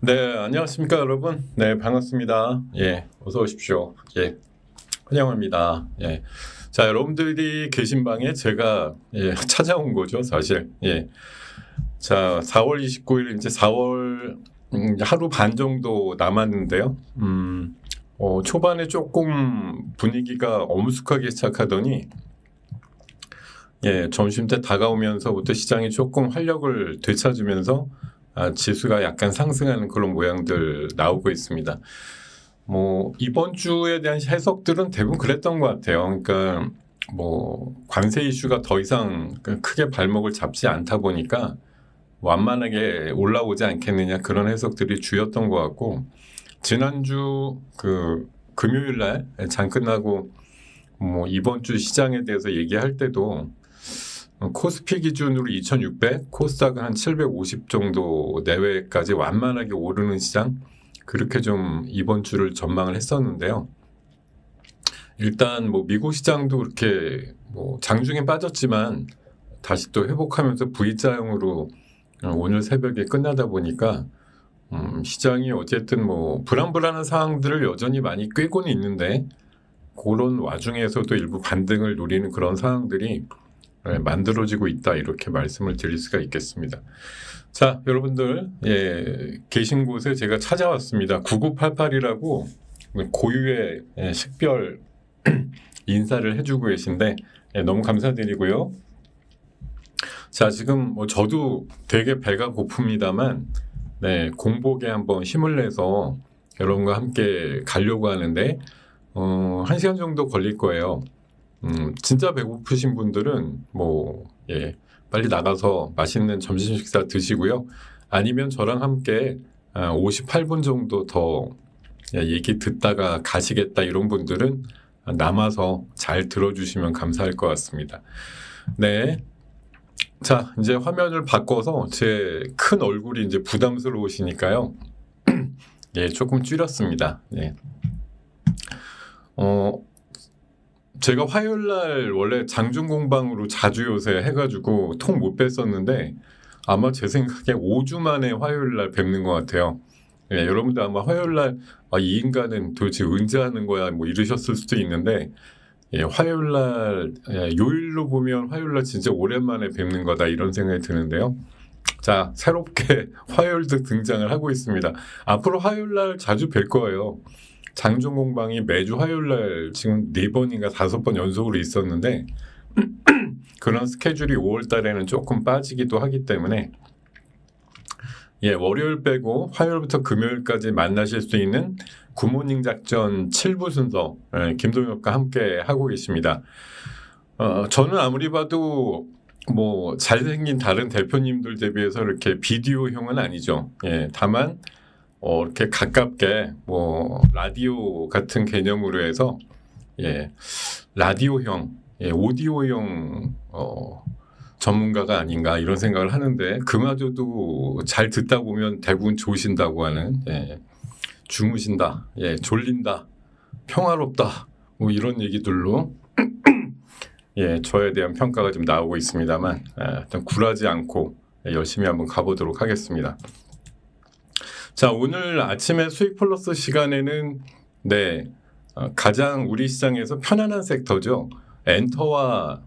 네, 안녕하십니까, 여러분. 네, 반갑습니다. 예, 어서 오십시오. 예, 환영합니다. 예. 자, 여러분들이 계신 방에 제가 찾아온 거죠, 사실. 예. 자, 4월 29일, 이제 4월 하루 반 정도 남았는데요. 초반에 조금 분위기가 엄숙하게 시작하더니, 점심 때 다가오면서부터 시장이 조금 활력을 되찾으면서 지수가 약간 상승하는 그런 모양들 나오고 있습니다. 뭐 이번 주에 대한 해석들은 대부분 그랬던 것 같아요. 그러니까 뭐 관세 이슈가 더 이상 크게 발목을 잡지 않다 보니까 완만하게 올라오지 않겠느냐, 그런 해석들이 주였던 것 같고, 지난주 그 금요일 날 장 끝나고 뭐 이번 주 시장에 대해서 얘기할 때도 코스피 기준으로 2600, 코스닥은 한 750 정도 내외까지 완만하게 오르는 시장, 그렇게 좀 이번 주를 전망을 했었는데요. 일단 뭐 미국 시장도 그렇게 뭐 장중에 빠졌지만 다시 또 회복하면서 V자형으로 오늘 새벽에 끝나다 보니까 시장이 어쨌든 뭐 불안불안한 상황들을 여전히 많이 꿰고는 있는데, 그런 와중에서도 일부 반등을 노리는 그런 상황들이 만들어지고 있다, 이렇게 말씀을 드릴 수가 있겠습니다. 자, 여러분들 계신 곳에 제가 찾아왔습니다. 9988이라고 고유의 식별 인사를 해주고 계신데 너무 감사드리고요. 자, 지금 뭐 저도 되게 배가 고픕니다만 공복에 한번 힘을 내서 여러분과 함께 가려고 하는데 1시간 정도 걸릴 거예요. 진짜 배고프신 분들은 빨리 나가서 맛있는 점심 식사 드시고요. 아니면 저랑 함께 58분 정도 더 얘기 듣다가 가시겠다, 이런 분들은 남아서 잘 들어주시면 감사할 것 같습니다. 네. 자, 이제 화면을 바꿔서 제 큰 얼굴이 이제 부담스러우시니까요. 조금 줄였습니다. 제가 화요일날 원래 장중공방으로 자주 요새 해가지고 통 못 뵀었는데, 아마 제 생각에 5주 만에 화요일날 뵙는 것 같아요. 여러분들 아마 화요일날 이 인간은 도대체 언제 하는 거야 뭐 이러셨을 수도 있는데, 화요일날 요일로 보면 화요일날 진짜 오랜만에 뵙는 거다, 이런 생각이 드는데요. 자, 새롭게 화요일도 등장을 하고 있습니다. 앞으로 화요일날 자주 뵐 거예요. 장중공방이 매주 화요일날 지금 4번인가 5번 연속으로 있었는데 그런 스케줄이 5월 달에는 조금 빠지기도 하기 때문에 월요일 빼고 화요일부터 금요일까지 만나실 수 있는 굿모닝 작전 7부 순서 김동엽과 함께 하고 계십니다. 저는 아무리 봐도 뭐 잘생긴 다른 대표님들 대비해서 이렇게 비디오형은 아니죠. 다만 이렇게 가깝게 뭐 라디오 같은 개념으로 해서 라디오형, 오디오형 전문가가 아닌가, 이런 생각을 하는데, 그마저도 잘 듣다 보면 대부분 좋으신다고 하는, 주무신다, 졸린다, 평화롭다, 뭐 이런 얘기들로 저에 대한 평가가 좀 나오고 있습니다만, 일단 굴하지 않고 열심히 한번 가보도록 하겠습니다. 자, 오늘 아침에 수익 플러스 시간에는 가장 우리 시장에서 편안한 섹터죠. 엔터와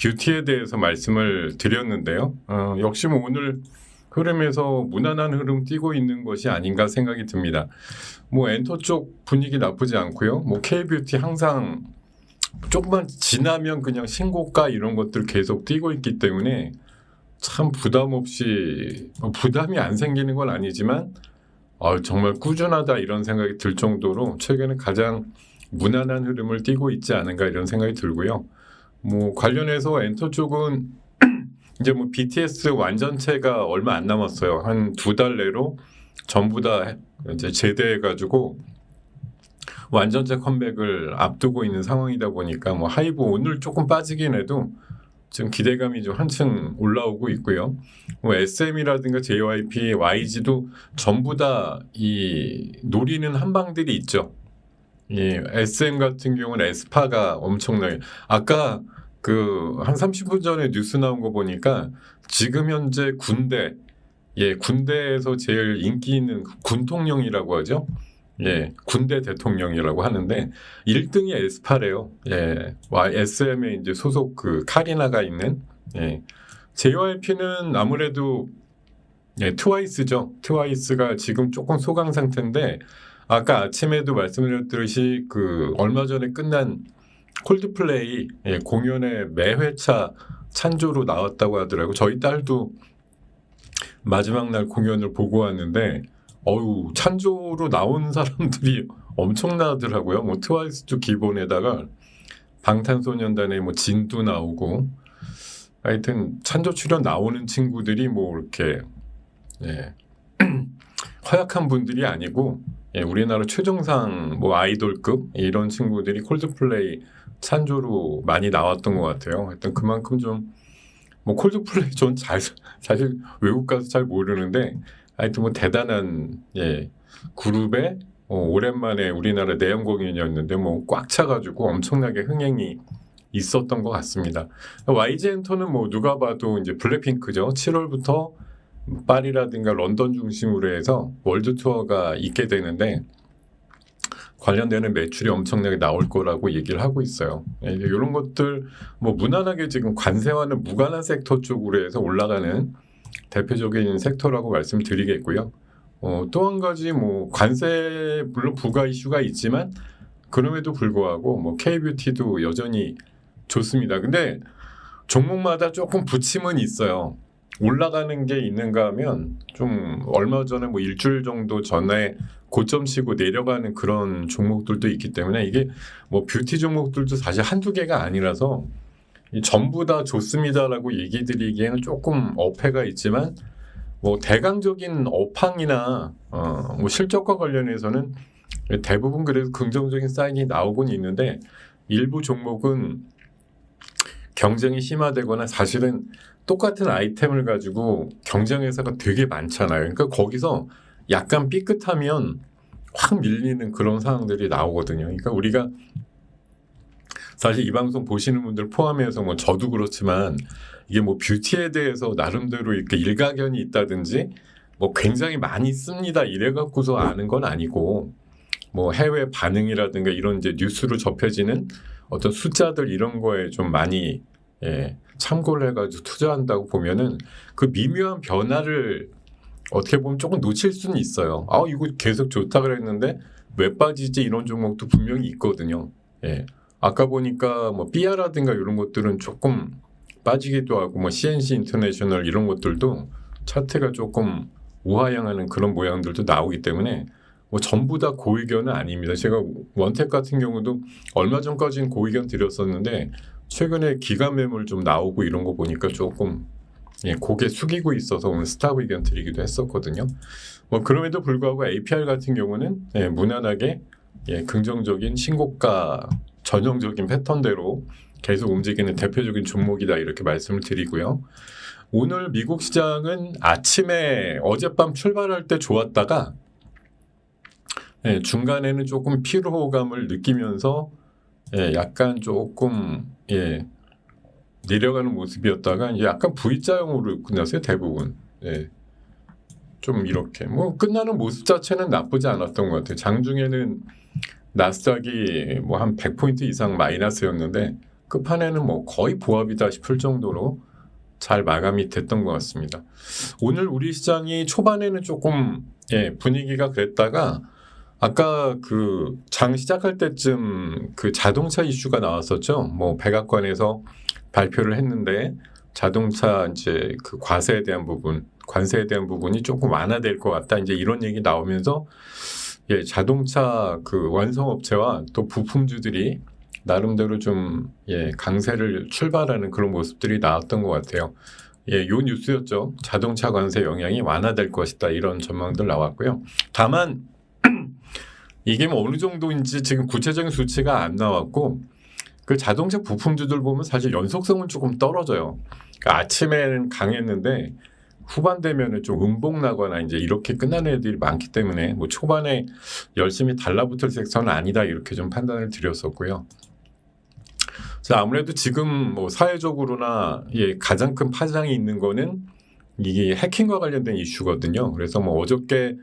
뷰티에 대해서 말씀을 드렸는데요. 역시 뭐 오늘 흐름에서 무난한 흐름 띄고 있는 것이 아닌가 생각이 듭니다. 뭐 엔터 쪽 분위기 나쁘지 않고요. 뭐 K뷰티 항상 조금만 지나면 그냥 신고가 이런 것들 계속 띄고 있기 때문에 참 부담 없이, 부담이 안 생기는 건 아니지만 정말 꾸준하다, 이런 생각이 들 정도로 최근에 가장 무난한 흐름을 띄고 있지 않은가, 이런 생각이 들고요. 뭐 관련해서 엔터 쪽은 이제 뭐 BTS 완전체가 얼마 안 남았어요. 한 2달 내로 전부 다 이제 제대해가지고 완전체 컴백을 앞두고 있는 상황이다 보니까 뭐 하이브 오늘 조금 빠지긴 해도 지금 기대감이 좀 한층 올라오고 있고요. 뭐 SM이라든가 JYP, YG도 전부 다 이 노리는 한방들이 있죠. SM 같은 경우는 에스파가 엄청나게, 아까 그 한 30분 전에 뉴스 나온 거 보니까 지금 현재 군대 군대에서 제일 인기 있는 군통령이라고 하죠. 군대 대통령이라고 하는데 1등이 에스파래요. SM에 이제 소속 그 카리나가 있는 JYP는 아무래도 트와이스죠. 트와이스가 지금 조금 소강 상태인데 아까 아침에도 말씀드렸듯이 그 얼마 전에 끝난 콜드플레이 공연에 매회차 찬조로 나왔다고 하더라고요. 저희 딸도 마지막 날 공연을 보고 왔는데 찬조로 나온 사람들이 엄청나더라고요. 뭐 트와이스도 기본에다가 방탄소년단의 뭐 진도 나오고 하여튼 찬조 출연 나오는 친구들이 뭐 이렇게 허약한 분들이 아니고 우리나라 최정상 뭐 아이돌급 이런 친구들이 콜드플레이 찬조로 많이 나왔던 것 같아요. 하여튼 그만큼 좀 뭐 콜드플레이 전 사실 외국 가서 잘 모르는데 하여튼 뭐 대단한 그룹의 오랜만에 우리나라 내한 공연이었는데 뭐 꽉 차가지고 엄청나게 흥행이 있었던 것 같습니다. YG 엔터는 뭐 누가 봐도 이제 블랙핑크죠. 7월부터 파리라든가 런던 중심으로 해서 월드 투어가 있게 되는데 관련되는 매출이 엄청나게 나올 거라고 얘기를 하고 있어요. 이런 것들 뭐 무난하게 지금 관세와는 무관한 섹터 쪽으로 해서 올라가는 대표적인 섹터라고 말씀드리겠고요. 또 한 가지 뭐 관세 물론 부가 이슈가 있지만 그럼에도 불구하고 뭐 K뷰티도 여전히 좋습니다. 근데 종목마다 조금 부침은 있어요. 올라가는 게 있는가 하면 좀 얼마 전에 뭐 일주일 정도 전에 고점 치고 내려가는 그런 종목들도 있기 때문에 이게 뭐 뷰티 종목들도 사실 한두 개가 아니라서 전부 다 좋습니다라고 얘기 드리기에는 조금 어폐가 있지만 뭐 대강적인 업황이나 뭐 실적과 관련해서는 대부분 그래도 긍정적인 사인이 나오곤 있는데 일부 종목은 경쟁이 심화되거나 사실은 똑같은 아이템을 가지고 경쟁 회사가 되게 많잖아요. 그러니까 거기서 약간 삐끗하면 확 밀리는 그런 상황들이 나오거든요. 그러니까 우리가 사실 이 방송 보시는 분들 포함해서 뭐 저도 그렇지만 이게 뭐 뷰티에 대해서 나름대로 이렇게 일가견이 있다든지 뭐 굉장히 많이 씁니다 이래 갖고서 아는 건 아니고 뭐 해외 반응이라든가 이런 이제 뉴스로 접해지는 어떤 숫자들 이런 거에 좀 많이 참고를 해가지고 투자한다고 보면은 그 미묘한 변화를 어떻게 보면 조금 놓칠 수는 있어요. 이거 계속 좋다 그랬는데 왜 빠지지 이런 종목도 분명히 있거든요. 아까 보니까 뭐 삐아라든가 이런 것들은 조금 빠지기도 하고 뭐 CNC 인터내셔널 이런 것들도 차트가 조금 우하향하는 그런 모양들도 나오기 때문에 뭐 전부 다 고의견은 아닙니다. 제가 원택 같은 경우도 얼마 전까지는 고의견 드렸었는데 최근에 기간 매물 좀 나오고 이런 거 보니까 조금 고개 숙이고 있어서 오늘 스탑 의견 드리기도 했었거든요. 뭐 그럼에도 불구하고 APR 같은 경우는 무난하게 긍정적인 신고가 전형적인 패턴대로 계속 움직이는 대표적인 종목이다 이렇게 말씀을 드리고요. 오늘 미국 시장은 아침에 어젯밤 출발할 때 좋았다가 중간에는 조금 피로감을 느끼면서 약간 조금 내려가는 모습이었다가 이제 약간 V자형으로 끝났어요 대부분. 좀 이렇게 뭐 끝나는 모습 자체는 나쁘지 않았던 것 같아요. 장중에는 나스닥이 뭐 한 100포인트 이상 마이너스였는데 끝판에는 뭐 거의 보합이다 싶을 정도로 잘 마감이 됐던 것 같습니다. 오늘 우리 시장이 초반에는 조금 분위기가 그랬다가 아까 그 장 시작할 때쯤 그 자동차 이슈가 나왔었죠. 뭐 백악관에서 발표를 했는데 자동차 이제 그 관세에 대한 부분이 조금 완화될 것 같다. 이제 이런 얘기 나오면서 자동차 그 완성업체와 또 부품주들이 나름대로 좀 강세를 출발하는 그런 모습들이 나왔던 것 같아요. 요 뉴스였죠. 자동차 관세 영향이 완화될 것이다. 이런 전망들 나왔고요. 다만 이게 뭐 어느 정도인지 지금 구체적인 수치가 안 나왔고 그 자동차 부품주들 보면 사실 연속성은 조금 떨어져요. 그러니까 아침에는 강했는데 후반 되면은 좀 음봉 나거나 이제 이렇게 끝나는 애들이 많기 때문에 뭐 초반에 열심히 달라붙을 섹터는 아니다 이렇게 좀 판단을 드렸었고요. 자, 아무래도 지금 뭐 사회적으로나 가장 큰 파장이 있는 거는 이게 해킹과 관련된 이슈거든요. 그래서 뭐 어저께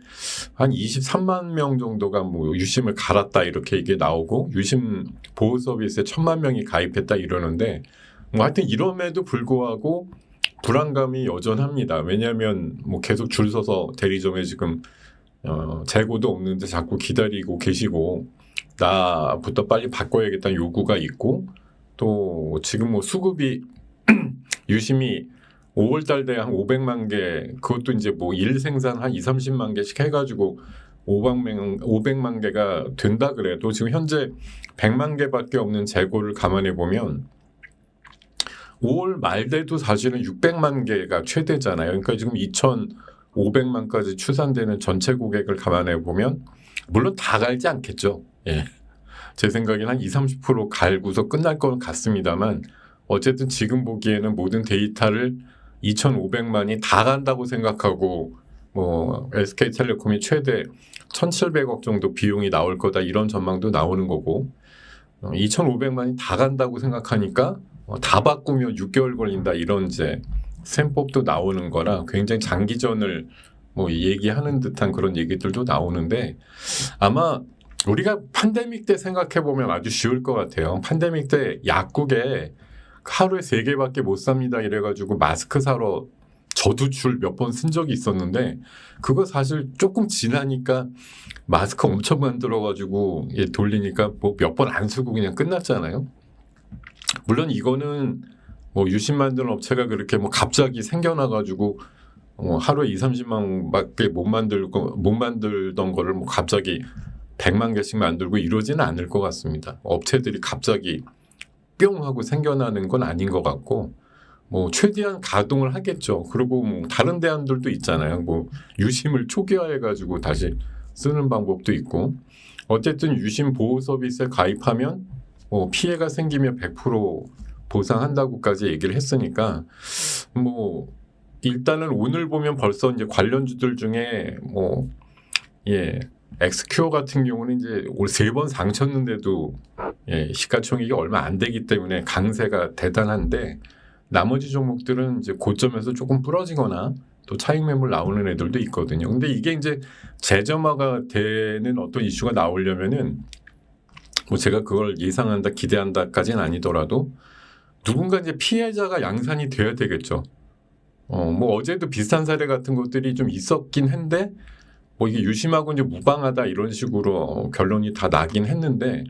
한 23만 명 정도가 뭐 유심을 갈았다 이렇게 이게 나오고 유심 보호 서비스에 1,000만 명이 가입했다 이러는데 뭐 하여튼 이럼에도 불구하고 불안감이 여전합니다. 왜냐하면 뭐 계속 줄 서서 대리점에 지금 재고도 없는데 자꾸 기다리고 계시고 나부터 빨리 바꿔야겠다는 요구가 있고 또 지금 뭐 수급이 유심이 5월달 돼 한 500만 개 그것도 이제 뭐 일 생산 한 30만 개씩 해가지고 500만 개가 된다 그래도 지금 현재 100만 개밖에 없는 재고를 감안해 보면 5월 말 돼도 사실은 600만 개가 최대잖아요. 그러니까 지금 2,500만까지 추산되는 전체 고객을 감안해 보면 물론 다 갈지 않겠죠. 예. 제 생각에는 한 20-30% 갈고서 끝날 것 같습니다만 어쨌든 지금 보기에는 모든 데이터를 2,500만이 다 간다고 생각하고 뭐 SK텔레콤이 최대 1,700억 정도 비용이 나올 거다 이런 전망도 나오는 거고 2,500만이 다 간다고 생각하니까 다 바꾸면 6개월 걸린다 이런 이제 셈법도 나오는 거라 굉장히 장기전을 뭐 얘기하는 듯한 그런 얘기들도 나오는데 아마 우리가 팬데믹 때 생각해 보면 아주 쉬울 것 같아요. 팬데믹 때 약국에 하루에 3개밖에 못 삽니다 이래가지고 마스크 사러 저도 줄 몇 번 쓴 적이 있었는데 그거 사실 조금 지나니까 마스크 엄청 만들어가지고 돌리니까 뭐 몇 번 안 쓰고 그냥 끝났잖아요. 물론 이거는 뭐 유심 만드는 업체가 그렇게 뭐 갑자기 생겨나가지고 하루에 20-30만밖에 못 만들던 거를 뭐 갑자기 100만 개씩 만들고 이러지는 않을 것 같습니다. 업체들이 갑자기 뿅 하고 생겨나는 건 아닌 것 같고 뭐 최대한 가동을 하겠죠. 그리고 뭐 다른 대안들도 있잖아요. 뭐 유심을 초기화해가지고 다시 쓰는 방법도 있고 어쨌든 유심 보호 서비스에 가입하면 뭐 피해가 생기면 100% 보상한다고까지 얘기를 했으니까 뭐 일단은 오늘 보면 벌써 이제 관련주들 중에 뭐 엑스큐어 같은 경우는 이제 올 3번 상쳤는데도 시가총액이 얼마 안 되기 때문에 강세가 대단한데 나머지 종목들은 이제 고점에서 조금 부러지거나 또 차익 매물 나오는 애들도 있거든요. 근데 이게 이제 재점화가 되는 어떤 이슈가 나오려면은 뭐 제가 그걸 예상한다, 기대한다까지는 아니더라도 누군가 이제 피해자가 양산이 돼야 되겠죠. 뭐 어제도 비슷한 사례 같은 것들이 좀 있었긴 한데 뭐 이게 유심하고 이제 무방하다 이런 식으로 결론이 다 나긴 했는데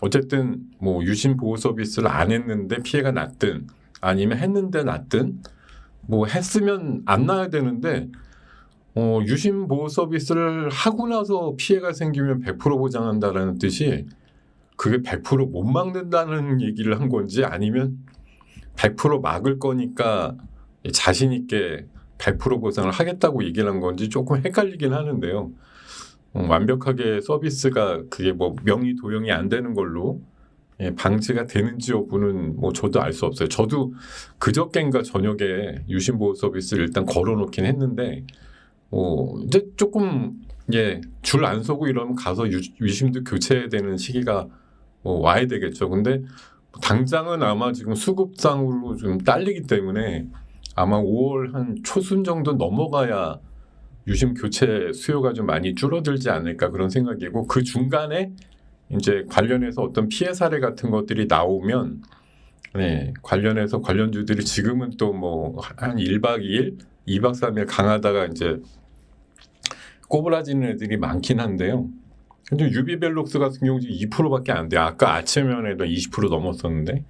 어쨌든 뭐 유심 보호 서비스를 안 했는데 피해가 났든 아니면 했는데 났든 뭐 했으면 안 나야 되는데 유심 보호 서비스를 하고 나서 피해가 생기면 100% 보장한다라는 뜻이 그게 100% 못 막는다는 얘기를 한 건지 아니면 100% 막을 거니까 자신 있게 100% 보상을 하겠다고 얘기를 한 건지 조금 헷갈리긴 하는데요. 완벽하게 서비스가 그게 뭐 명의 도용이 안 되는 걸로 방지가 되는지 여부는 뭐 저도 알 수 없어요. 저도 그저껜가 저녁에 유심 보호 서비스를 일단 걸어놓긴 했는데 이제 조금 줄 안 서고 이러면 가서 유심도 교체해야 되는 시기가 와야 되겠죠. 근데 당장은 아마 지금 수급상으로 좀 딸리기 때문에 아마 5월 한 초순 정도 넘어가야 유심 교체 수요가 좀 많이 줄어들지 않을까 그런 생각이고 그 중간에 이제 관련해서 어떤 피해 사례 같은 것들이 나오면 관련해서 관련주들이 지금은 또 뭐 한 1박 2일, 2박 3일 강하다가 이제 꼬부라지는 애들이 많긴 한데요. 근데 유비벨록스 같은 경우 지금 2%밖에 안 돼요. 아까 아침면에도 20% 넘었었는데.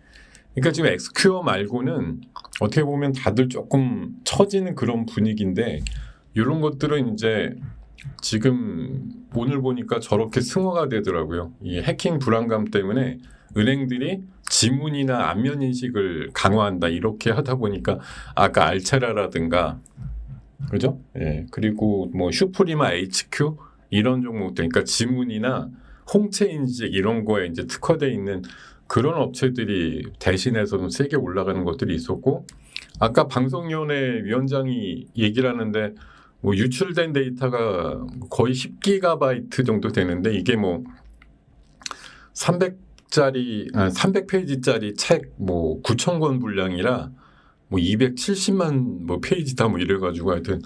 그러니까 지금 엑스큐어 말고는 어떻게 보면 다들 조금 처지는 그런 분위기인데 이런 것들은 이제 지금 오늘 보니까 저렇게 승화가 되더라고요. 이 해킹 불안감 때문에 은행들이 지문이나 안면 인식을 강화한다 이렇게 하다 보니까 아까 알체라라든가 그죠? 그리고 뭐 슈프리마 HQ 이런 종목들 그러니까 지문이나 홍채 인식 이런 거에 이제 특화되어 있는 그런 업체들이 대신해서 좀 세게 올라가는 것들이 있었고 아까 방송위원회 위원장이 얘기를 하는데 뭐 유출된 데이터가 거의 10GB 정도 되는데 이게 뭐 300페이지짜리 책 뭐 9,000권 분량이라 뭐 270만 뭐 페이지다 뭐 이래가지고 하여튼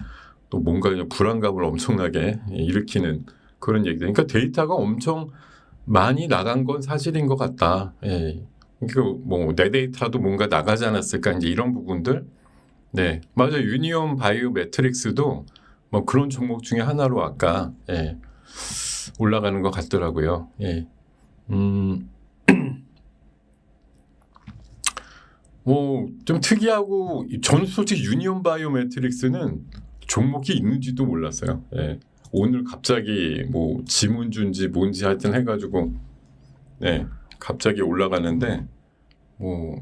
또 뭔가 그냥 불안감을 엄청나게 일으키는 그런 얘기들. 그러니까 데이터가 엄청 많이 나간 건 사실인 것 같다. 예. 그러니까 뭐 내 데이터도 뭔가 나가지 않았을까 이제 이런 부분들. 네, 맞아요. 유니온 바이오 매트릭스도 뭐 그런 종목 중에 하나로 아까 예, 올라가는 것 같더라고요. 예. 뭐 좀 특이하고 저는 솔직히 유니온 바이오 매트릭스는 종목이 있는지도 몰랐어요. 예. 오늘 갑자기 뭐 지문준지 뭔지 하여튼 해가지고 네, 갑자기 올라가는데 뭐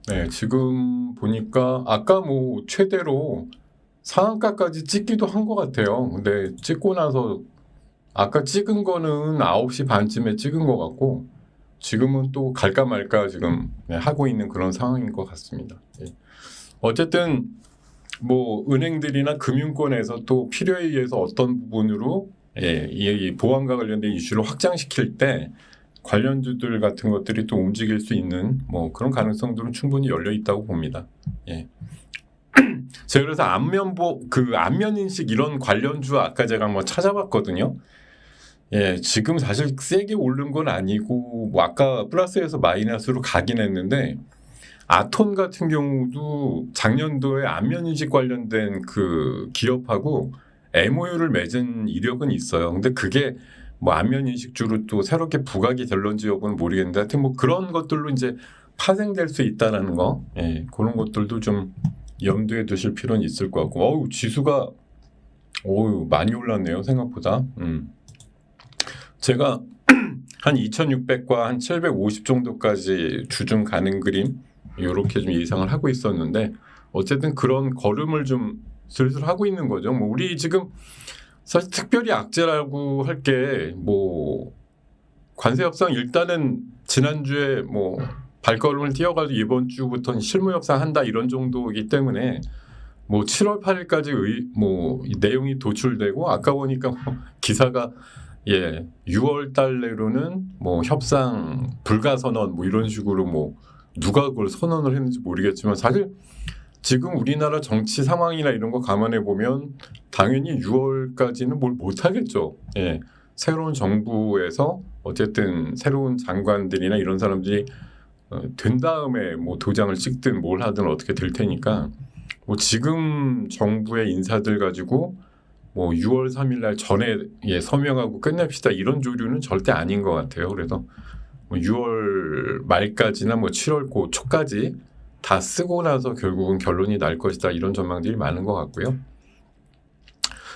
네, 지금 보니까 아까 뭐 최대로 상한가까지 찍기도 한 것 같아요. 근데 찍고 나서 아까 찍은 거는 9시 반쯤에 찍은 것 같고 지금은 또 갈까 말까 지금 하고 있는 그런 상황인 것 같습니다. 예. 어쨌든 뭐 은행들이나 금융권에서 또 필요에 의해서 어떤 부분으로 예, 이 보안과 관련된 이슈를 확장시킬 때 관련주들 같은 것들이 또 움직일 수 있는 뭐 그런 가능성들은 충분히 열려 있다고 봅니다. 예. 제가 그래서 안면 인식 이런 관련주 아까 제가 한번 찾아봤거든요. 예, 지금 사실 세게 오른 건 아니고 뭐 아까 플러스에서 마이너스로 가긴 했는데 아톤 같은 경우도 작년도에 안면인식 관련된 그 기업하고 MOU를 맺은 이력은 있어요. 근데 그게 뭐 안면인식주로 또 새롭게 부각이 될런지 여부는 모르겠는데 하여튼 뭐 그런 것들로 이제 파생될 수 있다라는 거, 예, 그런 것들도 좀 염두에 두실 필요는 있을 것 같고, 어우 지수가 어우 많이 올랐네요 생각보다. 제가 한 2,600과 한 750 정도까지 주중 가는 그림 이렇게 좀 예상을 하고 있었는데 어쨌든 그런 걸음을 좀 슬슬 하고 있는 거죠. 뭐 우리 지금 사실 특별히 악재라고 할 게 뭐 관세 협상 일단은 지난주에 뭐 발걸음을 띄어가지고 이번 주부터는 실무 협상 한다 이런 정도이기 때문에 뭐 7월 8일까지 뭐 내용이 도출되고 아까 보니까 뭐 기사가 예 6월 달 내로는 뭐 협상 불가선언 뭐 이런 식으로 뭐 누가 그걸 선언을 했는지 모르겠지만 사실 지금 우리나라 정치 상황이나 이런 거 감안해 보면 당연히 6월까지는 뭘 못하겠죠. 예. 새로운 정부에서 어쨌든 새로운 장관들이나 이런 사람들이 된 다음에 뭐 도장을 찍든 뭘 하든 어떻게 될 테니까 뭐 지금 정부의 인사들 가지고 뭐 6월 3일 날 전에 예, 서명하고 끝냅시다 이런 조류는 절대 아닌 것 같아요. 그래서 뭐 6월 말까지나 뭐 7월 고 초까지 다 쓰고 나서 결국은 결론이 날 것이다 이런 전망들이 많은 것 같고요.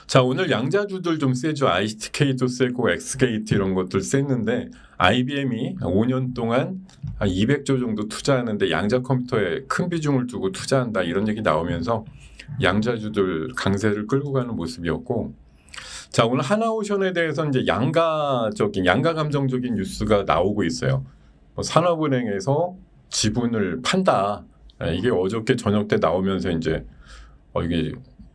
자 오늘 양자주들 좀 세죠. ITK도 세고 엑스게이트 이런 것들 셌는데 IBM이 5년 동안 한 200조 정도 투자하는데 양자 컴퓨터에 큰 비중을 두고 투자한다 이런 얘기 나오면서 양자주들 강세를 끌고 가는 모습이었고 자 오늘 하나오션에 대해서 이제 양가 감정적인 뉴스가 나오고 있어요. 뭐 산업은행에서 지분을 판다. 이게 어저께 저녁 때 나오면서 이제 이게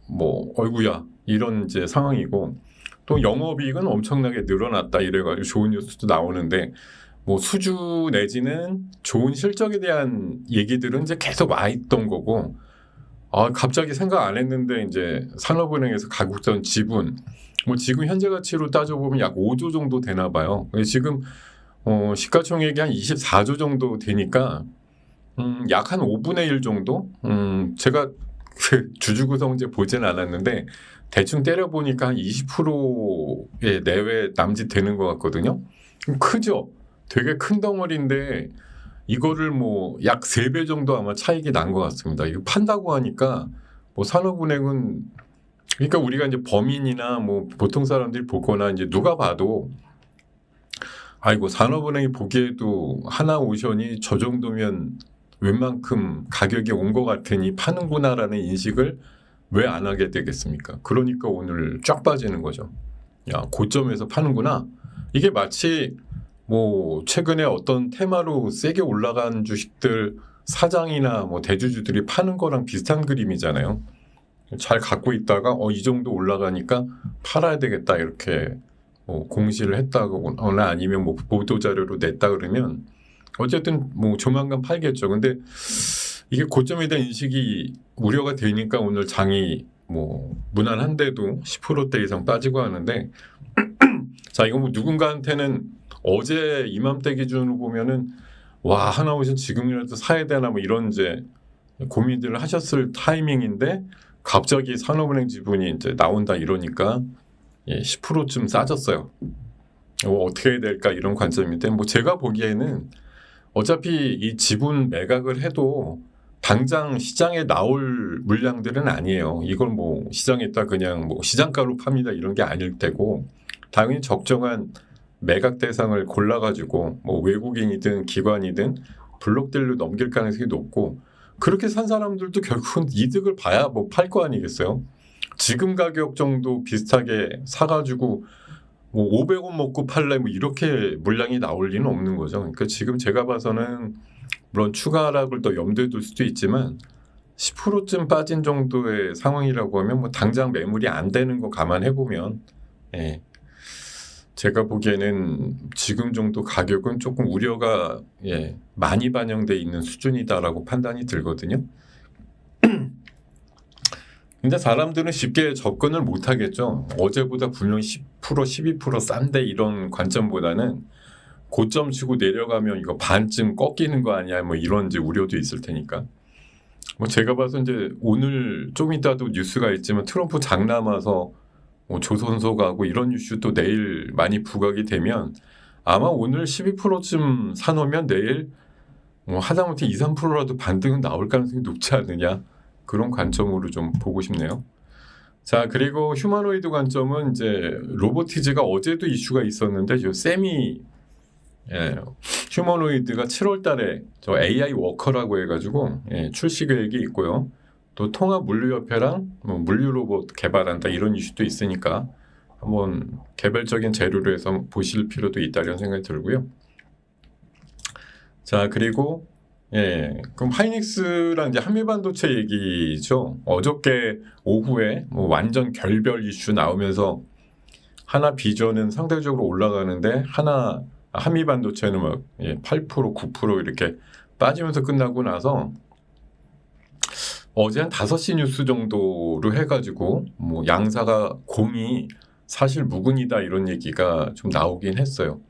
뭐 어이구야 이런 이제 상황이고 또 영업이익은 엄청나게 늘어났다 이래가지고 좋은 뉴스도 나오는데 뭐 수주 내지는 좋은 실적에 대한 얘기들은 이제 계속 와 있던 거고 갑자기 생각 안 했는데 이제 산업은행에서 갖고 있던 지분 뭐 지금 현재 가치로 따져보면 약 5조 정도 되나 봐요. 지금 시가총액이 한 24조 정도 되니까 약 한 5분의 1 정도? 제가 주주구성제 보진 않았는데 대충 때려보니까 한 20%의 내외 남짓 되는 것 같거든요. 크죠? 되게 큰 덩어리인데 이거를 뭐 약 3배 정도 아마 차익이 난 것 같습니다. 이거 판다고 하니까 뭐 산업은행은 그러니까 우리가 이제 범인이나 뭐 보통 사람들이 보거나 이제 누가 봐도 아이고 산업은행이 보기에도 하나오션이 저 정도면 웬만큼 가격이 온 것 같으니 파는구나라는 인식을 왜 안 하게 되겠습니까? 그러니까 오늘 쫙 빠지는 거죠. 야 고점에서 파는구나. 이게 마치 뭐 최근에 어떤 테마로 세게 올라간 주식들 사장이나 뭐 대주주들이 파는 거랑 비슷한 그림이잖아요. 잘 갖고 있다가 이 정도 올라가니까 팔아야 되겠다 이렇게 뭐 공시를 했다거나 아니면 뭐 보도 자료로 냈다 그러면 어쨌든 뭐 조만간 팔겠죠. 근데 이게 고점에 대한 인식이 우려가 되니까 오늘 장이 뭐 무난한데도 10%대 이상 빠지고 하는데 자, 이거 뭐 누군가한테는 어제 이맘때 기준으로 보면은 와, 하나오신 지금이라도 사야 되나 뭐 이런 이제 고민들을 하셨을 타이밍인데 갑자기 산업은행 지분이 이제 나온다 이러니까 10%쯤 싸졌어요. 어떻게 해야 될까 이런 관점인데 뭐 제가 보기에는 어차피 이 지분 매각을 해도 당장 시장에 나올 물량들은 아니에요. 이걸 뭐 시장에 있다 그냥 뭐 시장가로 팝니다 이런 게 아닐 테고 당연히 적정한 매각 대상을 골라가지고 뭐 외국인이든 기관이든 블록들로 넘길 가능성이 높고 그렇게 산 사람들도 결국은 이득을 봐야 뭐 팔 거 아니겠어요? 지금 가격 정도 비슷하게 사가지고 뭐 500원 먹고 팔래 뭐 이렇게 물량이 나올 리는 없는 거죠. 그러니까 지금 제가 봐서는 물론 추가 하락을 더 염두에 둘 수도 있지만 10%쯤 빠진 정도의 상황이라고 하면 뭐 당장 매물이 안 되는 거 감안해 보면 제가 보기에는 지금 정도 가격은 조금 우려가 많이 반영돼 있는 수준이다라고 판단이 들거든요. 근데 사람들은 쉽게 접근을 못 하겠죠. 어제보다 분명히 10%, 12% 싼데 이런 관점보다는 고점 치고 내려가면 이거 반쯤 꺾이는 거 아니야 뭐 이런 이제 우려도 있을 테니까. 뭐 제가 봐서 이제 오늘 좀 이따도 뉴스가 있지만 트럼프 장 남아서 뭐 조선소 가고 이런 이슈도 내일 많이 부각이 되면 아마 오늘 12%쯤 사놓으면 내일 뭐 하다못해 2, 3%라도 반등은 나올 가능성이 높지 않느냐 그런 관점으로 좀 보고 싶네요. 자, 그리고 휴머노이드 관점은 이제 로보티즈가 어제도 이슈가 있었는데 저 세미 휴머노이드가 7월 달에 저 AI 워커라고 해가지고 출시 계획이 있고요. 또 통합물류협회랑 뭐 물류 로봇 개발한다 이런 이슈도 있으니까 한번 개별적인 재료로 해서 보실 필요도 있다 이런 생각이 들고요. 자, 그리고 그럼 하이닉스랑 이제 한미반도체 얘기죠. 어저께 오후에 뭐 완전 결별 이슈 나오면서 하나 비전은 상대적으로 올라가는데 한미반도체는 막 8%, 9% 이렇게 빠지면서 끝나고 나서 어제 한 5시 뉴스 정도로 해가지고 뭐 양사가 공이 사실 무근이다 이런 얘기가 좀 나오긴 했어요.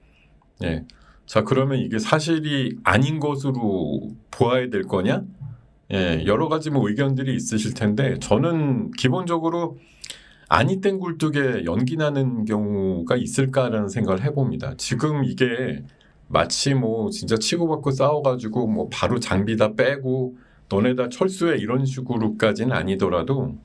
자, 그러면 이게 사실이 아닌 것으로 보아야 될 거냐? 여러 가지 뭐 의견들이 있으실 텐데 저는 기본적으로 아니 땡 굴뚝에 연기 나는 경우가 있을까라는 생각을 해봅니다. 지금 이게 마치 뭐 진짜 치고받고 싸워가지고 뭐 바로 장비 다 빼고 너네 다 철수해 이런 식으로까지는 아니더라도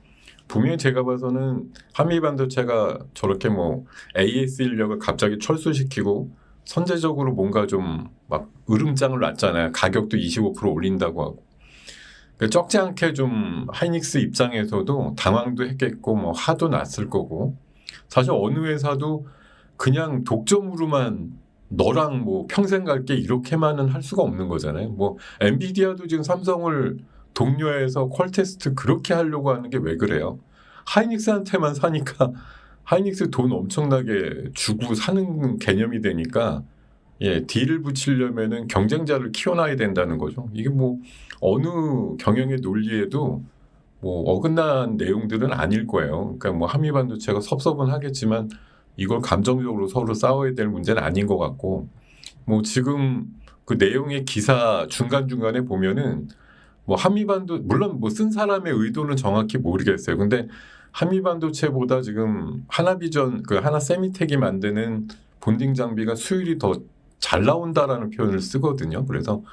분명히 제가 봐서는 한미반도체가 저렇게 뭐 AS 인력을 갑자기 철수시키고 선제적으로 뭔가 좀 막 으름장을 놨잖아요. 가격도 25% 올린다고 하고. 그러니까 적지 않게 좀 하이닉스 입장에서도 당황도 했겠고 뭐 화도 났을 거고 사실 어느 회사도 그냥 독점으로만 너랑 뭐 평생 갈게 이렇게만은 할 수가 없는 거잖아요. 뭐 엔비디아도 지금 삼성을 독려해서 퀄 테스트 그렇게 하려고 하는 게 왜 그래요? 하이닉스한테만 사니까 하이닉스 돈 엄청나게 주고 사는 개념이 되니까 딜을 붙이려면은 경쟁자를 키워놔야 된다는 거죠. 이게 뭐 어느 경영의 논리에도 뭐 어긋난 내용들은 아닐 거예요. 그러니까 뭐 한미반도체가 섭섭은 하겠지만 이걸 감정적으로 서로 싸워야 될 문제는 아닌 것 같고 뭐 지금 그 내용의 기사 중간중간에 보면은 뭐 물론 뭐 쓴 사람의 의도는 정확히 모르겠어요. 근데 한미반도체보다 지금 하나비전 그 하나세미텍이 만드는 본딩 장비가 수율이 더 잘 나온다라는 표현을 쓰거든요. 그래서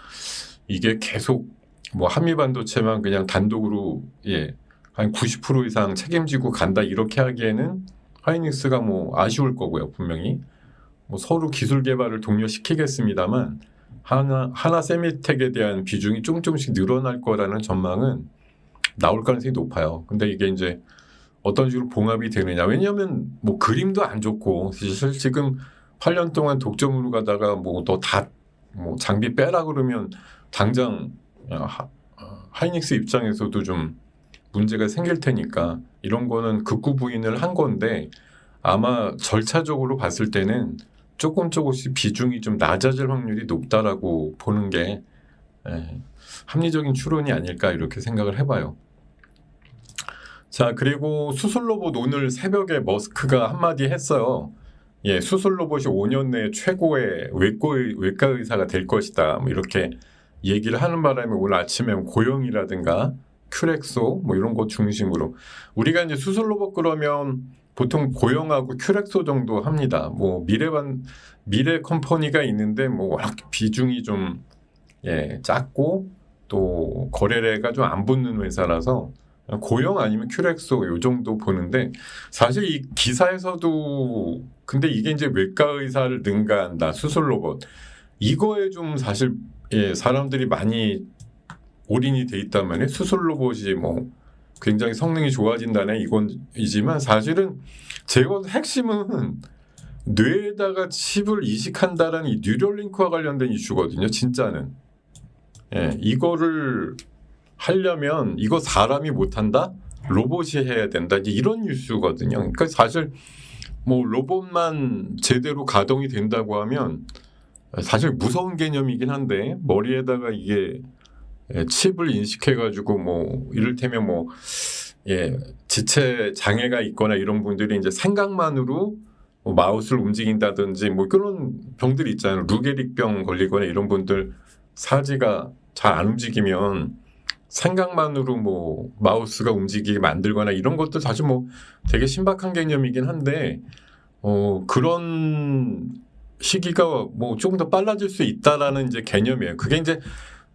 이게 계속 뭐 한미반도체만 그냥 단독으로 한 90% 이상 책임지고 간다 이렇게 하기에는 하이닉스가 뭐 아쉬울 거고요. 분명히 뭐 서로 기술 개발을 독려시키겠습니다만 하나세미텍에 대한 비중이 조금씩 늘어날 거라는 전망은 나올 가능성이 높아요. 근데 이게 이제 어떤 식으로 봉합이 되느냐. 왜냐하면 뭐 그림도 안 좋고 사실 지금 8년 동안 독점으로 가다가 뭐 너 다 뭐 장비 빼라 그러면 당장 하이닉스 입장에서도 좀 문제가 생길 테니까 이런 거는 극구 부인을 한 건데 아마 절차적으로 봤을 때는 조금씩 비중이 좀 낮아질 확률이 높다라고 보는 게 합리적인 추론이 아닐까 이렇게 생각을 해봐요. 자, 그리고 수술 로봇 오늘 새벽에 머스크가 한마디 했어요. 예, 수술 로봇이 5년 내에 최고의 외과 의사가 될 것이다. 뭐 이렇게 얘기를 하는 바람에 오늘 아침에 고영이라든가 큐렉소 뭐 이런 거 중심으로 우리가 이제 수술 로봇 그러면 보통 고영하고 큐렉소 정도 합니다. 뭐 미래 컴퍼니가 있는데 뭐 워낙 비중이 좀 작고 또 거래례가 좀 안 붙는 회사라서 고영 아니면 큐렉소 요 정도 보는데 사실 이 기사에서도 근데 이게 이제 외과 의사를 능가한다 수술 로봇 이거에 좀 사실 사람들이 많이 올인이 돼 있다면 수술 로봇이 뭐 굉장히 성능이 좋아진다네 이건이지만 사실은 제가 핵심은 뇌에다가 칩을 이식한다라는 이 뉴럴링크와 관련된 이슈거든요. 진짜는 이거를 하려면 이거 사람이 못한다? 로봇이 해야 된다. 이제 이런 이슈거든요. 그러니까 사실 뭐 로봇만 제대로 가동이 된다고 하면 사실 무서운 개념이긴 한데 머리에다가 이게 칩을 인식해가지고 뭐 이를테면 뭐 지체 장애가 있거나 이런 분들이 이제 생각만으로 뭐 마우스를 움직인다든지 뭐 그런 병들이 있잖아요. 루게릭병 걸리거나 이런 분들 사지가 잘 안 움직이면 생각만으로 뭐 마우스가 움직이게 만들거나 이런 것도 사실 뭐 되게 신박한 개념이긴 한데 그런 시기가 뭐 조금 더 빨라질 수 있다라는 이제 개념이에요. 그게 이제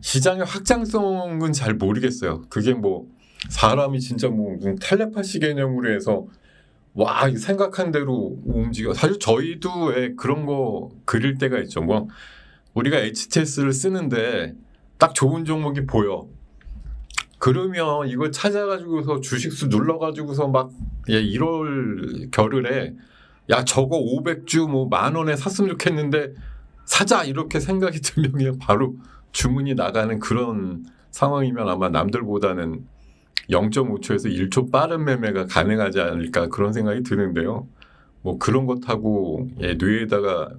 시장의 확장성은 잘 모르겠어요. 그게 뭐 사람이 진짜 뭐 텔레파시 개념으로 해서 와 생각한 대로 움직여. 사실 저희도 그런 거 그릴 때가 있죠. 뭐 우리가 HTS를 쓰는데 딱 좋은 종목이 보여. 그러면 이걸 찾아가지고서 주식수 눌러가지고서 막 1월 겨울에 야 저거 500주 뭐 10,000원에 샀으면 좋겠는데 사자 이렇게 생각이 들면 그냥 바로 주문이 나가는 그런 상황이면 아마 남들보다는 0.5초에서 1초 빠른 매매가 가능하지 않을까 그런 생각이 드는데요. 뭐 그런 것하고 뇌에다가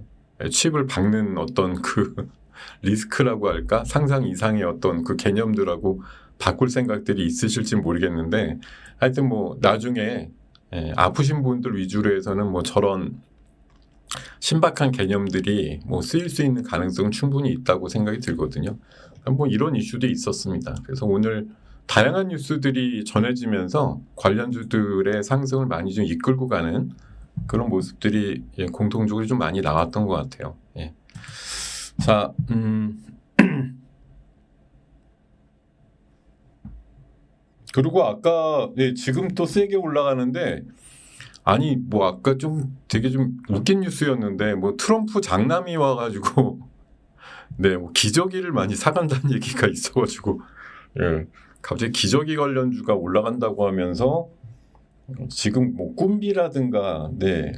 칩을 박는 어떤 그 리스크라고 할까 상상 이상의 어떤 그 개념들하고 바꿀 생각들이 있으실지 모르겠는데 하여튼 뭐 나중에 아프신 분들 위주로 해서는 뭐 저런 신박한 개념들이 뭐 쓰일 수 있는 가능성은 충분히 있다고 생각이 들거든요. 뭐 이런 이슈도 있었습니다. 그래서 오늘 다양한 뉴스들이 전해지면서 관련주들의 상승을 많이 좀 이끌고 가는 그런 모습들이 공통적으로 좀 많이 나왔던 것 같아요. 자, 그리고 아까 지금 또 세게 올라가는데 아니 뭐 아까 좀 되게 좀 웃긴 뉴스였는데 뭐 트럼프 장남이 와가지고 뭐 기저귀를 많이 사간다는 얘기가 있어가지고 갑자기 기저귀 관련주가 올라간다고 하면서 지금 뭐 꿈비라든가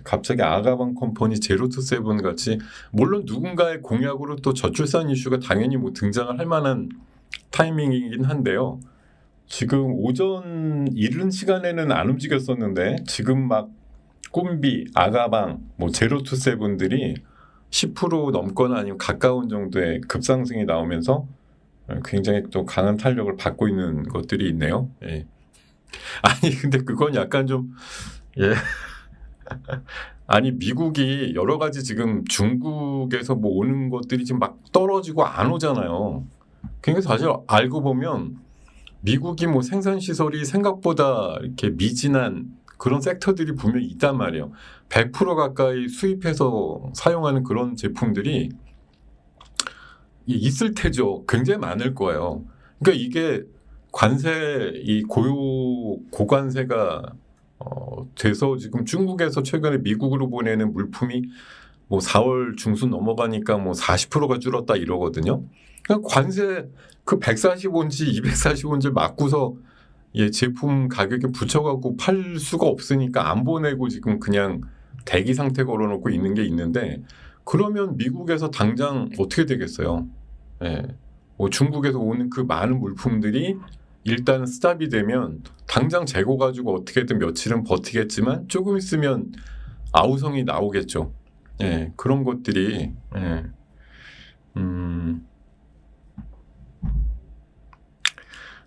갑자기 아가방 컴퍼니 제로투세븐 같이 물론 누군가의 공약으로 또 저출산 이슈가 당연히 뭐 등장을 할 만한 타이밍이긴 한데요. 지금 오전 이른 시간에는 안 움직였었는데 지금 막 꿈비, 아가방, 뭐 제로투세븐들이 10% 넘거나 아니면 가까운 정도의 급상승이 나오면서 굉장히 또 강한 탄력을 받고 있는 것들이 있네요. 아니 근데 그건 약간 좀 아니 미국이 여러 가지 지금 중국에서 뭐 오는 것들이 지금 막 떨어지고 안 오잖아요. 그러니까 사실 알고 보면 미국이 뭐 생산 시설이 생각보다 이렇게 미진한 그런 섹터들이 분명히 있단 말이에요. 100% 가까이 수입해서 사용하는 그런 제품들이 있을 테죠. 굉장히 많을 거예요. 그러니까 이게 관세 이 고관세가 돼서 지금 중국에서 최근에 미국으로 보내는 물품이 뭐 4월 중순 넘어가니까 뭐 40%가 줄었다 이러거든요. 그러니까 관세 그 140원지 240원지 맞고서 제품 가격에 붙여갖고 팔 수가 없으니까 안 보내고 지금 그냥 대기 상태 걸어놓고 있는 게 있는데 그러면 미국에서 당장 어떻게 되겠어요? 뭐 중국에서 오는 그 많은 물품들이 일단 스탑이 되면 당장 재고 가지고 어떻게든 며칠은 버티겠지만 조금 있으면 아우성이 나오겠죠. 예, 그런 것들이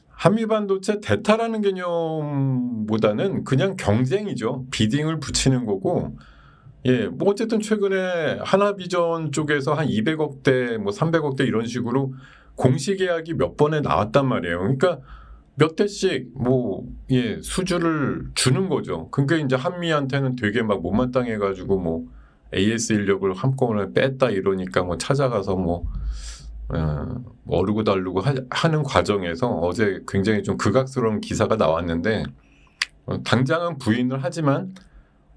한미반도체 대타라는 개념보다는 그냥 경쟁이죠. 비딩을 붙이는 거고, 예, 뭐 어쨌든 최근에 하나비전 쪽에서 한 200억대, 뭐 300억대 이런 식으로 공시 계약이 몇 번에 나왔단 말이에요. 그러니까 몇 대씩 뭐 예, 수주를 주는 거죠. 그러니까 이제 한미한테는 되게 막 못마땅해가지고 뭐 AS 인력을 한꺼번에 뺐다 이러니까 뭐 찾아가서 뭐 어르고 달르고 하는 과정에서 어제 굉장히 좀 극악스러운 기사가 나왔는데 당장은 부인을 하지만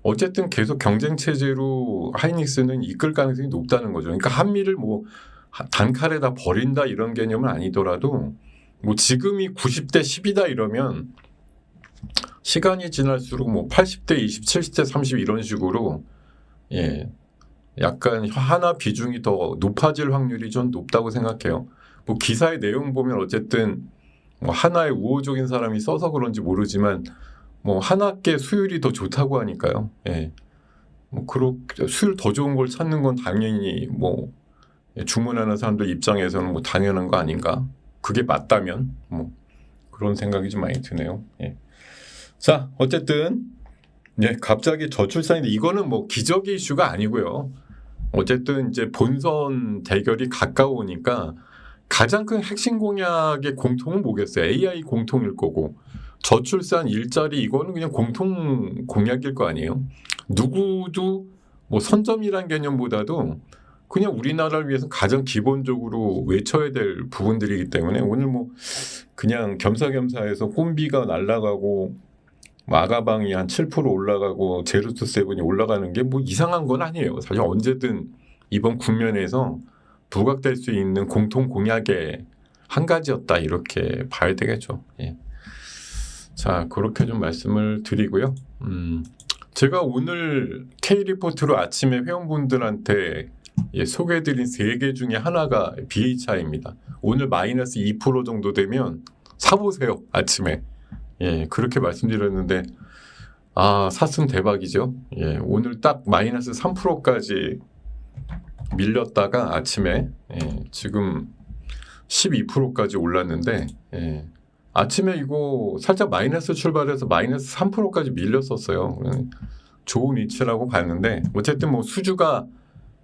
어쨌든 계속 경쟁 체제로 하이닉스는 이끌 가능성이 높다는 거죠. 그러니까 한미를 뭐 단칼에 다 버린다 이런 개념은 아니더라도 뭐 지금이 90대 10이다 이러면 시간이 지날수록 뭐 80대 20, 70대 30 이런 식으로 예. 약간 하나 비중이 더 높아질 확률이 좀 높다고 생각해요. 뭐 기사의 내용 보면 어쨌든 뭐 하나의 우호적인 사람이 써서 그런지 모르지만 뭐 하나께 수율이 더 좋다고 하니까요. 예. 뭐 그렇게 수율 더 좋은 걸 찾는 건 당연히 뭐 주문하는 사람들 입장에서는 뭐 당연한 거 아닌가? 그게 맞다면 뭐 그런 생각이 좀 많이 드네요. 예. 자, 어쨌든 예, 갑자기 저출산인데 이거는 뭐 기적의 이슈가 아니고요. 어쨌든 이제 본선 대결이 가까우니까 가장 큰 핵심 공약의 공통은 뭐겠어요? AI 공통일 거고 저출산 일자리 이거는 그냥 공통 공약일 거 아니에요. 누구도 뭐 선점이란 개념보다도 그냥 우리나라를 위해서 가장 기본적으로 외쳐야 될 부분들이기 때문에 오늘 뭐 그냥 겸사겸사해서 꼼비가 날아가고 아가방이 한 7% 올라가고 제로투 세븐이 올라가는 게 뭐 이상한 건 아니에요. 사실 언제든 이번 국면에서 부각될 수 있는 공통 공약의 한 가지였다 이렇게 봐야 되겠죠. 예. 자, 그렇게 좀 말씀을 드리고요. 제가 오늘 K리포트로 아침에 회원분들한테 소개해드린 3개 중에 하나가 BHI입니다. 오늘 마이너스 2% 정도 되면 사보세요. 아침에. 예, 그렇게 말씀드렸는데 샀으면 대박이죠. 예, 오늘 딱 마이너스 3%까지 밀렸다가 아침에 지금 12%까지 올랐는데 아침에 이거 살짝 마이너스 출발해서 마이너스 3%까지 밀렸었어요. 좋은 위치라고 봤는데 어쨌든 뭐 수주가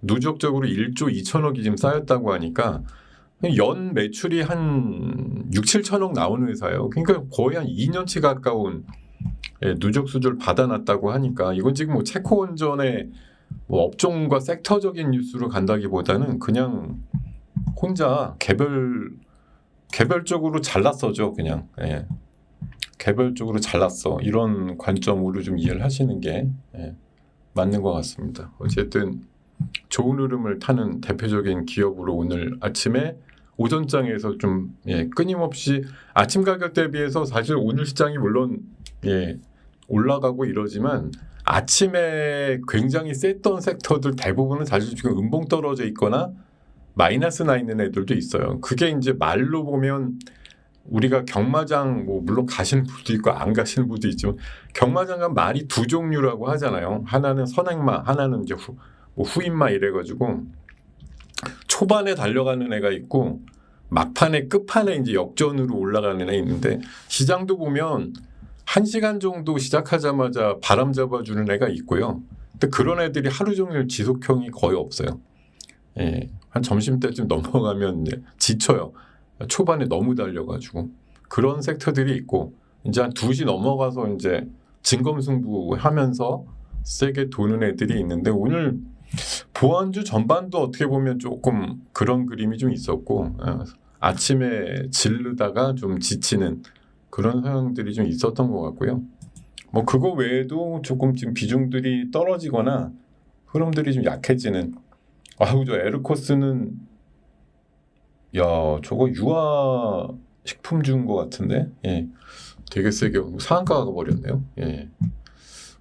누적적으로 1조 2천억이 지금 쌓였다고 하니까 연 매출이 한 6, 7천억 나오는 회사예요. 그러니까 거의 한 2년치 가까운 누적 수주를 받아놨다고 하니까 이건 지금 뭐 체코원전의 뭐 업종과 섹터적인 뉴스로 간다기보다는 그냥 혼자 개별적으로 잘났어죠. 그냥 개별적으로 잘났어 이런 관점으로 좀 이해를 하시는 게 맞는 것 같습니다. 어쨌든 좋은 흐름을 타는 대표적인 기업으로 오늘 아침에 오전장에서 좀 끊임없이 아침 가격 대비해서 사실 오늘 시장이 물론 올라가고 이러지만 아침에 굉장히 셌던 섹터들 대부분은 사실 지금 음봉 떨어져 있거나 마이너스 나 있는 애들도 있어요. 그게 이제 말로 보면 우리가 경마장 뭐 물론 가시는 분도 있고 안 가시는 분도 있지만 경마장 가면 말이 두 종류라고 하잖아요. 하나는 선행마, 하나는 이제 후임마 이래가지고 초반에 달려가는 애가 있고 막판에 끝판에 이제 역전으로 올라가는 애 있는데 시장도 보면 1시간 정도 시작하자마자 바람 잡아주는 애가 있고요. 근데 그런 애들이 하루 종일 지속형이 거의 없어요. 한 점심때쯤 넘어가면 이제 지쳐요. 초반에 너무 달려가지고 그런 섹터들이 있고 이제 한 2시 넘어가서 이제 진검승부 하면서 세게 도는 애들이 있는데 오늘 보안주 전반도 어떻게 보면 조금 그런 그림이 좀 있었고 아침에 질르다가 좀 지치는 그런 상황들이 좀 있었던 것 같고요. 뭐 그거 외에도 조금 지금 비중들이 떨어지거나 흐름들이 좀 약해지는 저 에르코스는 저거 유아 식품 준 것 같은데 되게 세게 상한가가 버렸네요.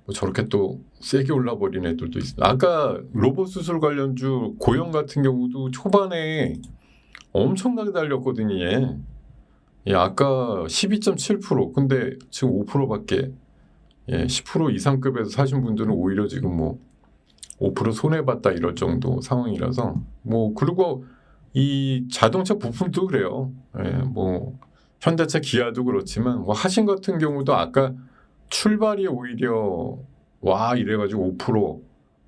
뭐 저렇게 또 세게 올라버린 애들도 있습니다. 아까 로봇 수술 관련주 고용 같은 경우도 초반에 엄청나게 달렸거든요. 아까 12.7% 근데 지금 5%밖에 10% 이상급에서 사신 분들은 오히려 지금 뭐 5% 손해봤다 이럴 정도 상황이라서 뭐 그리고 이 자동차 부품도 그래요. 예, 뭐 현대차, 기아도 그렇지만 뭐 하신 같은 경우도 아까 출발이 오히려 와 이래가지고 5%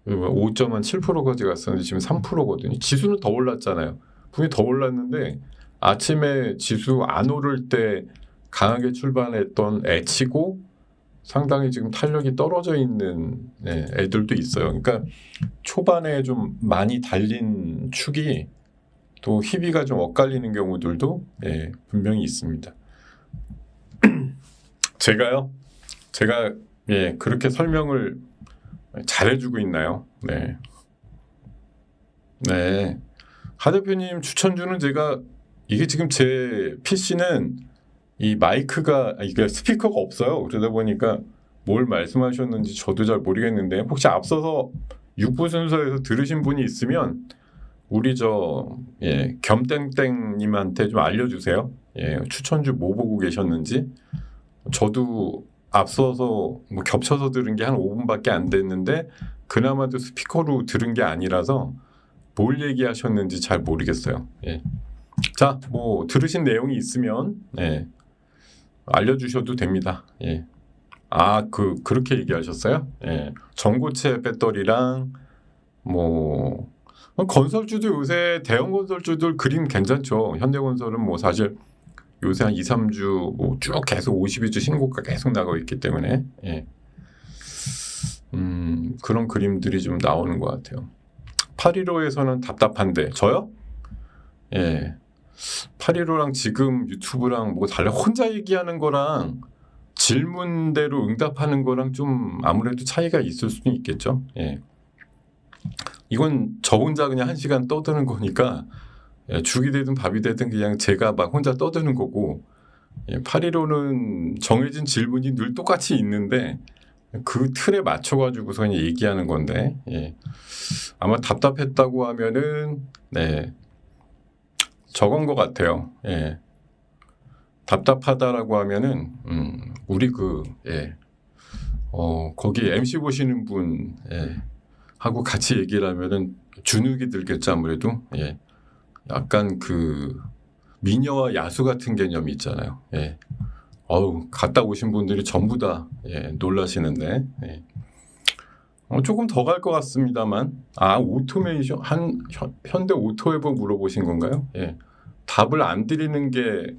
5.7%까지 갔었는데 지금 3%거든요. 지수는 더 올랐잖아요. 분명히 더 올랐는데 아침에 지수 안 오를 때 강하게 출발했던 애치고 상당히 지금 탄력이 떨어져 있는 애들도 있어요. 그러니까 초반에 좀 많이 달린 축이 또 희비가 좀 엇갈리는 경우들도 분명히 있습니다. 제가 그렇게 설명을 잘해주고 있나요? 네. 하 대표님 추천주는 제가 이게 지금 제 PC는 이 마이크가 이게 스피커가 없어요. 그러다 보니까 뭘 말씀하셨는지 저도 잘 모르겠는데 혹시 앞서서 6부 순서에서 들으신 분이 있으면 우리 겸땡땡님한테 좀 알려주세요. 추천주 뭐 보고 계셨는지. 저도 앞서서 뭐 겹쳐서 들은 게 한 5분밖에 안 됐는데 그나마도 스피커로 들은 게 아니라서 뭘 얘기하셨는지 잘 모르겠어요. 자, 뭐 들으신 내용이 있으면 알려주셔도 됩니다. 그렇게 얘기하셨어요? 전고체 배터리랑 뭐 건설주도 요새 대형 건설주들 그림 괜찮죠. 현대건설은 뭐 사실 요새 한 2, 3주 뭐 쭉 계속 52주 신고가 계속 나가고 있기 때문에 그런 그림들이 좀 나오는 것 같아요. 815에서는 답답한데 저요? 815랑 지금 유튜브랑 뭐 달라. 혼자 얘기하는 거랑 질문대로 응답하는 거랑 좀 아무래도 차이가 있을 수는 있겠죠. 이건 저 혼자 그냥 1시간 떠드는 거니까 죽이 되든 밥이 되든 그냥 제가 막 혼자 떠드는 거고 815는 정해진 질문이 늘 똑같이 있는데 그 틀에 맞춰가지고서 그냥 얘기하는 건데 아마 답답했다고 하면은 저건 것 같아요. 답답하다라고 하면은 우리 거기 MC 보시는 분 하고 같이 얘기를 하면은 주눅이 들겠죠. 아무래도 약간 그 미녀와 야수 같은 개념이 있잖아요. 갔다 오신 분들이 전부 다 놀라시는데 조금 더 갈 것 같습니다만 오토메이션 현대 오토웨버 물어보신 건가요? 답을 안 드리는 게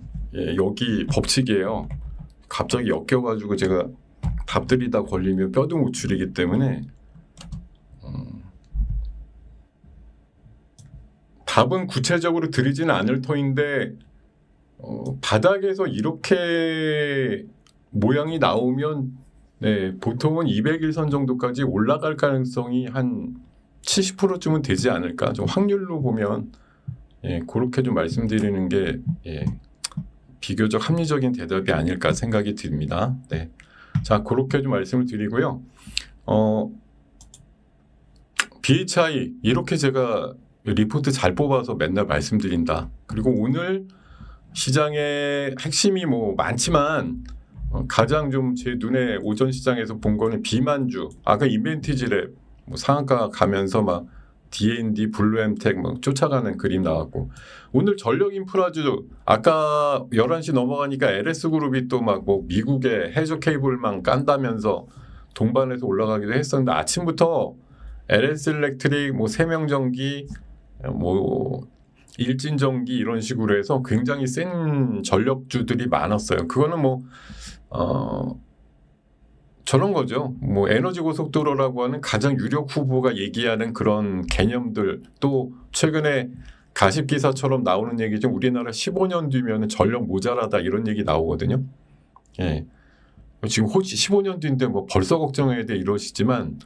여기 법칙이에요. 갑자기 엮여가지고 제가 답 드리다 걸리면 뼈도 못 추리기 때문에 답은 구체적으로 드리지는 않을 터인데 바닥에서 이렇게 모양이 나오면 보통은 200일선 정도까지 올라갈 가능성이 한 70%쯤은 되지 않을까. 좀 확률로 보면 그렇게 좀 말씀드리는 게 비교적 합리적인 대답이 아닐까 생각이 듭니다. 자, 그렇게 좀 말씀을 드리고요. BHI 이렇게 제가 리포트 잘 뽑아서 맨날 말씀드린다. 그리고 오늘 시장의 핵심이 뭐 많지만 가장 좀 제 눈에 오전 시장에서 본 거는 비만주. 아까 인벤티지랩 뭐 상한가 가면서 막 D&D, 블루엠텍 뭐 쫓아가는 그림 나왔고 오늘 전력 인프라주 아까 11시 넘어가니까 LS그룹이 또 막 뭐 미국의 해저 케이블망 깐다면서 동반해서 올라가기도 했었는데 아침부터 LS일렉트릭, 뭐 세명전기, 뭐 일진전기 이런 식으로 해서 굉장히 센 전력주들이 많았어요. 그거는 뭐 저런 거죠. 뭐 에너지 고속도로라고 하는 가장 유력 후보가 얘기하는 그런 개념들 또 최근에 가십 기사처럼 나오는 얘기죠. 우리나라 15년 뒤면 전력 모자라다 이런 얘기 나오거든요. 지금 15년 뒤인데 뭐 벌써 걱정해야 돼 이러시지만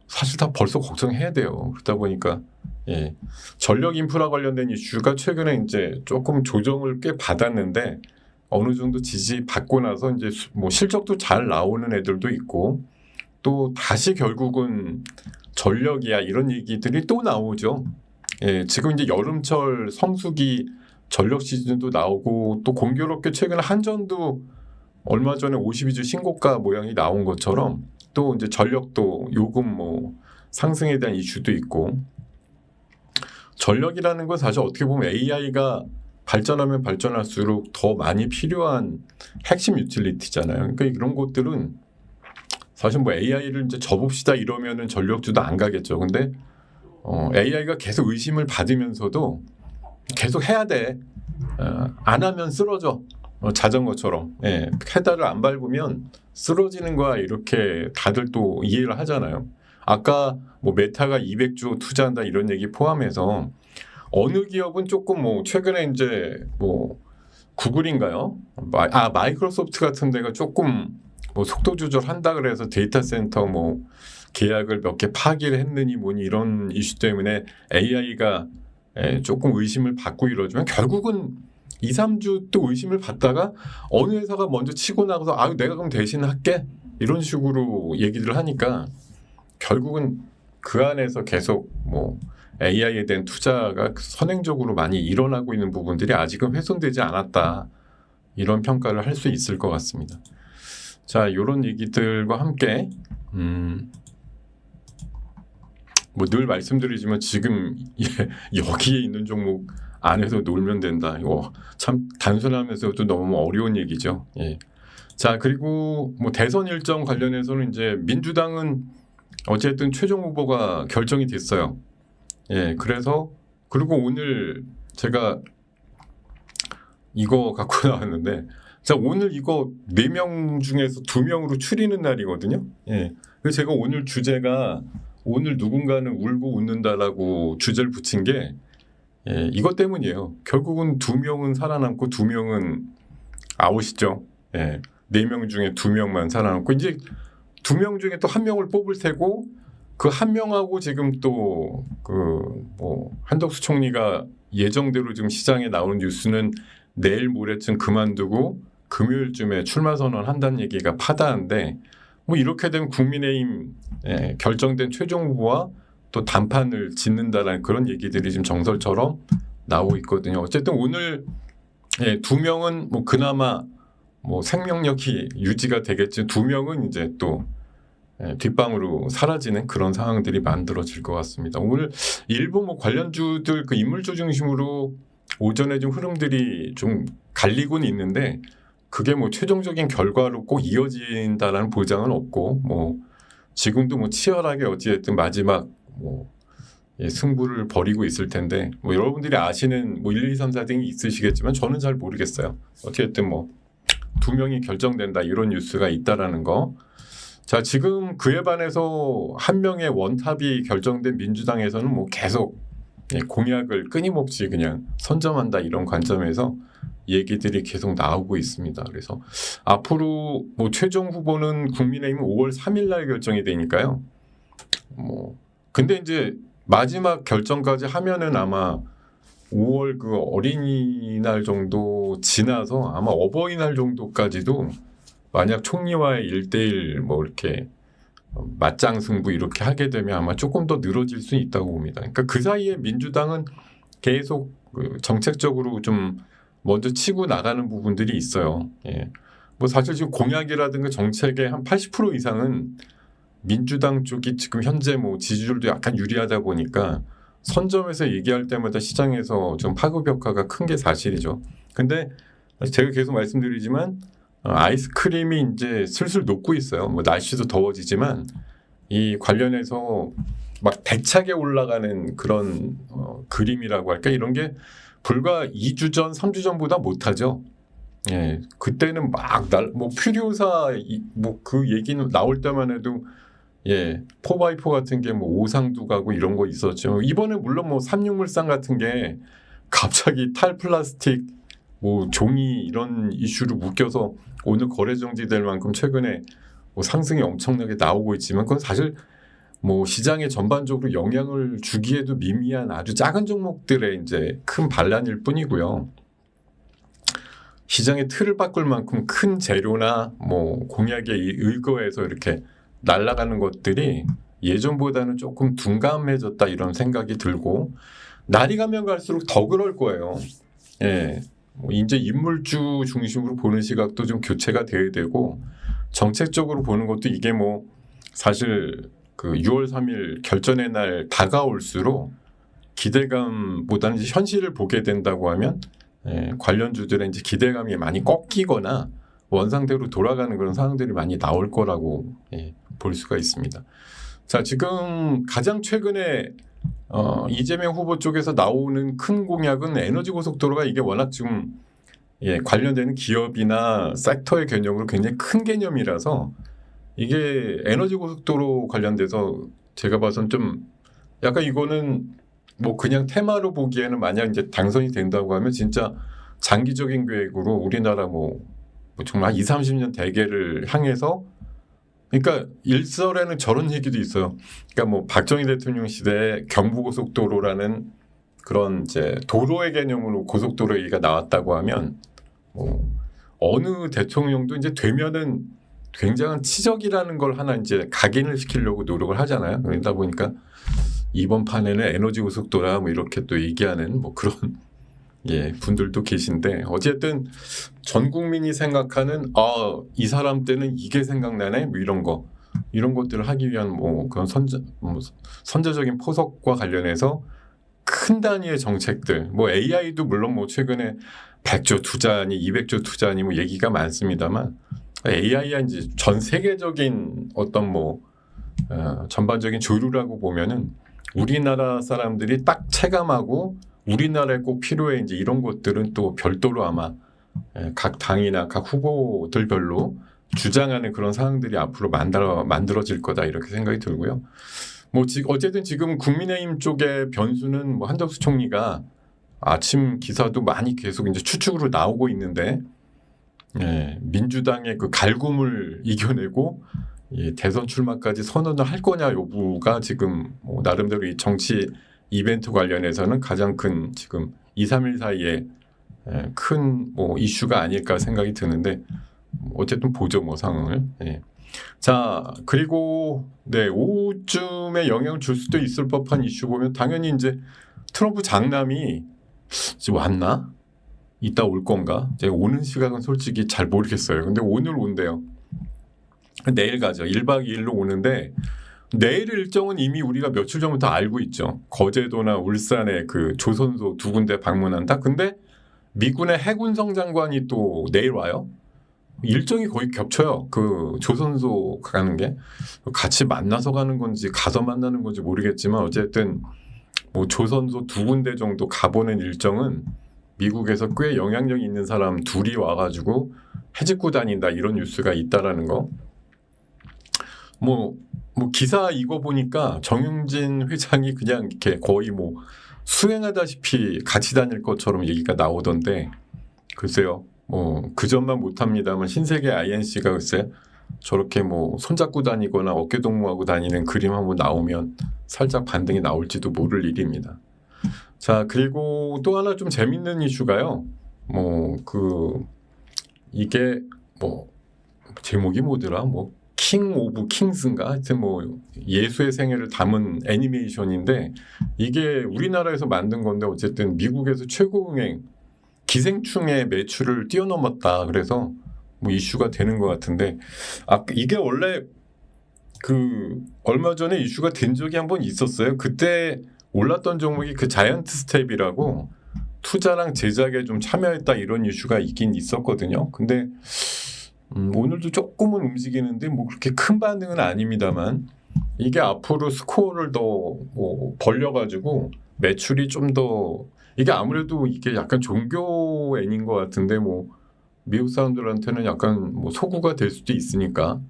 사실 다 벌써 걱정해야 돼요. 그러다 보니까 전력 인프라 관련된 이슈가 최근에 이제 조금 조정을 꽤 받았는데 어느 정도 지지 받고 나서 이제 뭐 실적도 잘 나오는 애들도 있고 또 다시 결국은 전력이야 이런 얘기들이 또 나오죠. 지금 이제 여름철 성수기 전력 시즌도 나오고 또 공교롭게 최근에 한전도 얼마 전에 52주 신고가 모양이 나온 것처럼 또 이제 전력도 요금 뭐 상승에 대한 이슈도 있고 전력이라는 건 사실 어떻게 보면 AI가 발전하면 발전할수록 더 많이 필요한 핵심 유틸리티잖아요. 그러니까 이런 것들은 사실 뭐 AI를 이제 접읍시다 이러면은 전력주도 안 가겠죠. 근데 AI가 계속 의심을 받으면서도 계속 해야 돼. 안 하면 쓰러져. 자전거처럼. 예, 페달을 안 밟으면 쓰러지는 거야. 이렇게 다들 또 이해를 하잖아요. 아까 뭐 메타가 200조 투자한다 이런 얘기 포함해서 어느 기업은 조금 뭐 최근에 이제 뭐 구글인가요? 마이크로소프트 같은 데가 조금 뭐 속도 조절한다 그래서 데이터 센터 뭐 계약을 몇 개 파기를 했느니 뭐니 이런 이슈 때문에 AI가 조금 의심을 받고 이러지만 결국은 2, 3주 또 의심을 받다가 어느 회사가 먼저 치고 나가서 내가 그럼 대신 할게 이런 식으로 얘기를 하니까 결국은 그 안에서 계속 뭐 AI에 대한 투자가 선행적으로 많이 일어나고 있는 부분들이 아직은 훼손되지 않았다 이런 평가를 할 수 있을 것 같습니다. 자, 이런 얘기들과 함께 뭐 늘 말씀드리지만 지금 여기에 있는 종목 안에서 놀면 된다. 이거 참 단순하면서도 너무 어려운 얘기죠. 예. 자, 그리고 뭐 대선 일정 관련해서는 이제 민주당은 어쨌든 최종 후보가 결정이 됐어요. 예, 그래서 그리고 오늘 제가 이거 갖고 나왔는데, 자 오늘 이거 4명 중에서 2명으로 추리는 날이거든요. 예, 그래서 제가 오늘 주제가 오늘 누군가는 울고 웃는다라고 주제를 붙인 게 이것 때문이에요. 결국은 2명은 살아남고 2명은 아웃이죠. 예, 4명 중에 2명만 살아남고 이제 2명 중에 또 1명을 뽑을 테고 그 1명하고 지금 또 뭐 한덕수 총리가 예정대로 지금 시장에 나오는 뉴스는 내일 모레쯤 그만두고 금요일쯤에 출마 선언한다는 얘기가 파다한데 뭐 이렇게 되면 국민의힘 결정된 최종 후보와 또 단판을 짓는다라는 그런 얘기들이 지금 정설처럼 나오고 있거든요. 어쨌든 오늘 2명은 뭐 그나마 뭐 생명력이 유지가 되겠지 2명은 이제 또 뒷방으로 사라지는 그런 상황들이 만들어질 것 같습니다. 오늘 일부 뭐 관련주들 그 인물주 중심으로 오전에 좀 흐름들이 좀 갈리고는 있는데 그게 뭐 최종적인 결과로 꼭 이어진다라는 보장은 없고 뭐 지금도 뭐 치열하게 어찌됐든 마지막 뭐 승부를 벌이고 있을 텐데 뭐 여러분들이 아시는 뭐 1, 2, 3, 4 등이 있으시겠지만 저는 잘 모르겠어요. 어찌됐든 뭐 2명이 결정된다 이런 뉴스가 있다라는 거. 자, 지금 그에 반해서 1명의 원탑이 결정된 민주당에서는 뭐 계속 공약을 끊임없이 그냥 선점한다 이런 관점에서 얘기들이 계속 나오고 있습니다. 그래서 앞으로 뭐 최종 후보는 국민의힘은 5월 3일 날 결정이 되니까요. 뭐 근데 이제 마지막 결정까지 하면은 아마 5월 그 어린이날 정도 지나서 아마 어버이날 정도까지도 만약 총리와의 1대1 뭐 이렇게 맞짱 승부 이렇게 하게 되면 아마 조금 더 늘어질 수 있다고 봅니다. 그러니까 그 사이에 민주당은 계속 정책적으로 좀 먼저 치고 나가는 부분들이 있어요. 예. 뭐 사실 지금 공약이라든가 정책의 한 80% 이상은 민주당 쪽이 지금 현재 뭐 지지율도 약간 유리하다 보니까 선점에서 얘기할 때마다 시장에서 좀 파급 효과가 큰 게 사실이죠. 근데 제가 계속 말씀드리지만 아이스크림이 이제 슬슬 녹고 있어요. 뭐 날씨도 더워지지만 이 관련해서 막 대차게 올라가는 그런 그림이라고 할까 이런 게 불과 2주 전, 3주 전보다 못하죠. 예, 그때는 막 뭐 퓨리오사 뭐 그 얘기는 나올 때만 해도 4x4 같은 게 뭐 오상도 가고 이런 거 있었죠. 이번에 물론 뭐 삼육물산 같은 게 갑자기 탈플라스틱 뭐 종이 이런 이슈로 묶여서 오늘 거래 정지될 만큼 최근에 뭐 상승이 엄청나게 나오고 있지만 그건 사실 뭐 시장에 전반적으로 영향을 주기에도 미미한 아주 작은 종목들의 이제 큰 반란일 뿐이고요. 시장의 틀을 바꿀 만큼 큰 재료나 뭐 공약에 의거해서 이렇게 날아가는 것들이 예전보다는 조금 둔감해졌다 이런 생각이 들고 날이 가면 갈수록 더 그럴 거예요. 예. 뭐 이제 인물주 중심으로 보는 시각도 좀 교체가 돼야 되고 정책적으로 보는 것도 이게 뭐 사실 뭐 1, 2, 3, 4등이 있으시겠지만 저는 잘 모르겠어요. 어떻게 됐든 뭐 2명은 살아남고 2명은 그 6월 3일 결전의 날 다가올수록 기대감보다는 이제 현실을 보게 된다고 하면 관련주들의 이제 기대감이 많이 꺾이거나 원상대로 돌아가는 그런 상황들이 많이 나올 거라고 볼 수가 있습니다. 자, 지금 가장 최근에 이재명 후보 쪽에서 나오는 큰 공약은 에너지 고속도로가 이게 워낙 지금 관련되는 기업이나 섹터의 개념으로 굉장히 큰 개념이라서 이게 에너지 고속도로 관련돼서 제가 봐선 좀 약간 이거는 뭐 그냥 테마로 보기에는 만약 이제 당선이 된다고 하면 진짜 장기적인 계획으로 우리나라 뭐 정말 20, 30년 대계를 향해서 그러니까 일설에는 저런 얘기도 있어요. 그러니까 뭐 박정희 대통령 시대에 경부고속도로라는 그런 이제 도로의 개념으로 고속도로 얘기가 나왔다고 하면 뭐 어느 대통령도 이제 되면은 굉장한 치적이라는 걸 하나 이제 각인을 시키려고 노력을 하잖아요. 그러다 보니까 이번 판에는 에너지 고속도로라 뭐 이렇게 또 얘기하는 뭐 그런 분들도 계신데 어쨌든 전 국민이 생각하는 이 사람 때는 이게 생각나네 뭐 이런 것들을 하기 위한 뭐 그런 선제적인 포석과 관련해서 큰 단위의 정책들 뭐 AI도 물론 뭐 최근에 100조 투자니 200조 투자니 뭐 얘기가 많습니다만 AI야 이제 전 세계적인 어떤 뭐 전반적인 조류라고 보면은 우리나라 사람들이 딱 체감하고 우리나라에 꼭 필요해 이제 이런 것들은 또 별도로 아마 각 당이나 각 후보들별로 주장하는 그런 사항들이 앞으로 만들어질 거다 이렇게 생각이 들고요. 뭐 어쨌든 지금 국민의힘 쪽의 변수는 뭐 한덕수 총리가 아침 기사도 많이 계속 이제 추측으로 나오고 있는데 민주당의 그 갈굼을 이겨내고 대선 출마까지 선언을 할 거냐 여부가 지금 뭐 나름대로 이 정치 이벤트 관련해서는 가장 큰 지금 2, 3일 사이에 큰 뭐 이슈가 아닐까 생각이 드는데 어쨌든 보죠 뭐 상황을. 자 그리고 오후쯤에 영향을 줄 수도 있을 법한 이슈 보면 당연히 이제 트럼프 장남이 지금 왔나? 이따 올 건가? 제가 오는 시각은 솔직히 잘 모르겠어요. 근데 오늘 온대요. 내일 가죠. 1박 2일로 오는데 내일 일정은 이미 우리가 며칠 전부터 알고 있죠. 거제도나 울산에 그 조선소 2군데 방문한다. 근데 미군의 해군성 장관이 또 내일 와요. 일정이 거의 겹쳐요. 그 조선소 가는 게 같이 만나서 가는 건지 가서 만나는 건지 모르겠지만 어쨌든 뭐 조선소 2군데 정도 가보는 일정은 미국에서 꽤 영향력 있는 사람 둘이 와가지고 해집고 다닌다 이런 뉴스가 있다라는 거. 뭐 기사 이거 보니까 정용진 회장이 그냥 이렇게 거의 뭐 수행하다시피 같이 다닐 것처럼 얘기가 나오던데 글쎄요. 뭐 그 점만 못합니다만 신세계 INC가 글쎄 저렇게 뭐 손잡고 다니거나 어깨 동무하고 다니는 그림 한번 나오면 살짝 반등이 나올지도 모를 일입니다. 자 그리고 또 하나 좀 재밌는 이슈가요. 이게 제목이 뭐더라? 킹 오브 킹스인가? 하여튼 예수의 생애를 담은 애니메이션인데 이게 우리나라에서 만든 건데 어쨌든 미국에서 최고 흥행 기생충의 매출을 뛰어넘었다. 그래서 이슈가 되는 것 같은데 이게 원래 얼마 전에 이슈가 된 적이 한번 있었어요. 그때 올랐던 종목이 그 자이언트 스텝이라고 투자랑 제작에 좀 참여했다 이런 이슈가 있긴 있었거든요. 근데 오늘도 조금은 움직이는데 그렇게 큰 반응은 아닙니다만 이게 앞으로 스코어를 더 벌려가지고 매출이 좀 더 이게 아무래도 이게 약간 종교 애닌 것 같은데 미국 사람들한테는 약간 소구가 될 수도 있으니까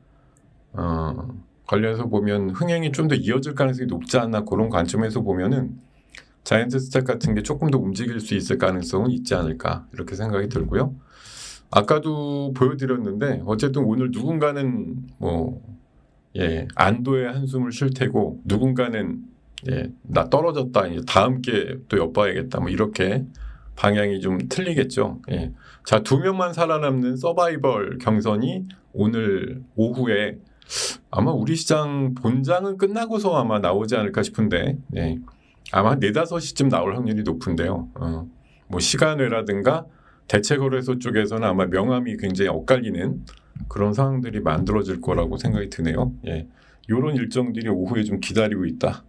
관련해서 보면 흥행이 좀 더 이어질 가능성이 높지 않나 그런 관점에서 보면은 자이언트 스텝 같은 게 조금 더 움직일 수 있을 가능성은 있지 않을까 이렇게 생각이 들고요. 아까도 보여드렸는데 어쨌든 오늘 누군가는 안도의 한숨을 쉴 테고 누군가는 나 떨어졌다 이제 다음 기회에 또 엿봐야겠다 이렇게 방향이 좀 틀리겠죠. 자, 2명만 살아남는 서바이벌 경선이 오늘 오후에 아마 우리 시장 본장은 끝나고서 아마 나오지 않을까 싶은데 아마 4, 5시쯤 나올 확률이 높은데요. 시간외라든가 대체거래소 쪽에서는 아마 명암이 굉장히 엇갈리는 그런 상황들이 만들어질 거라고 생각이 드네요. 이런 일정들이 오후에 좀 기다리고 있다.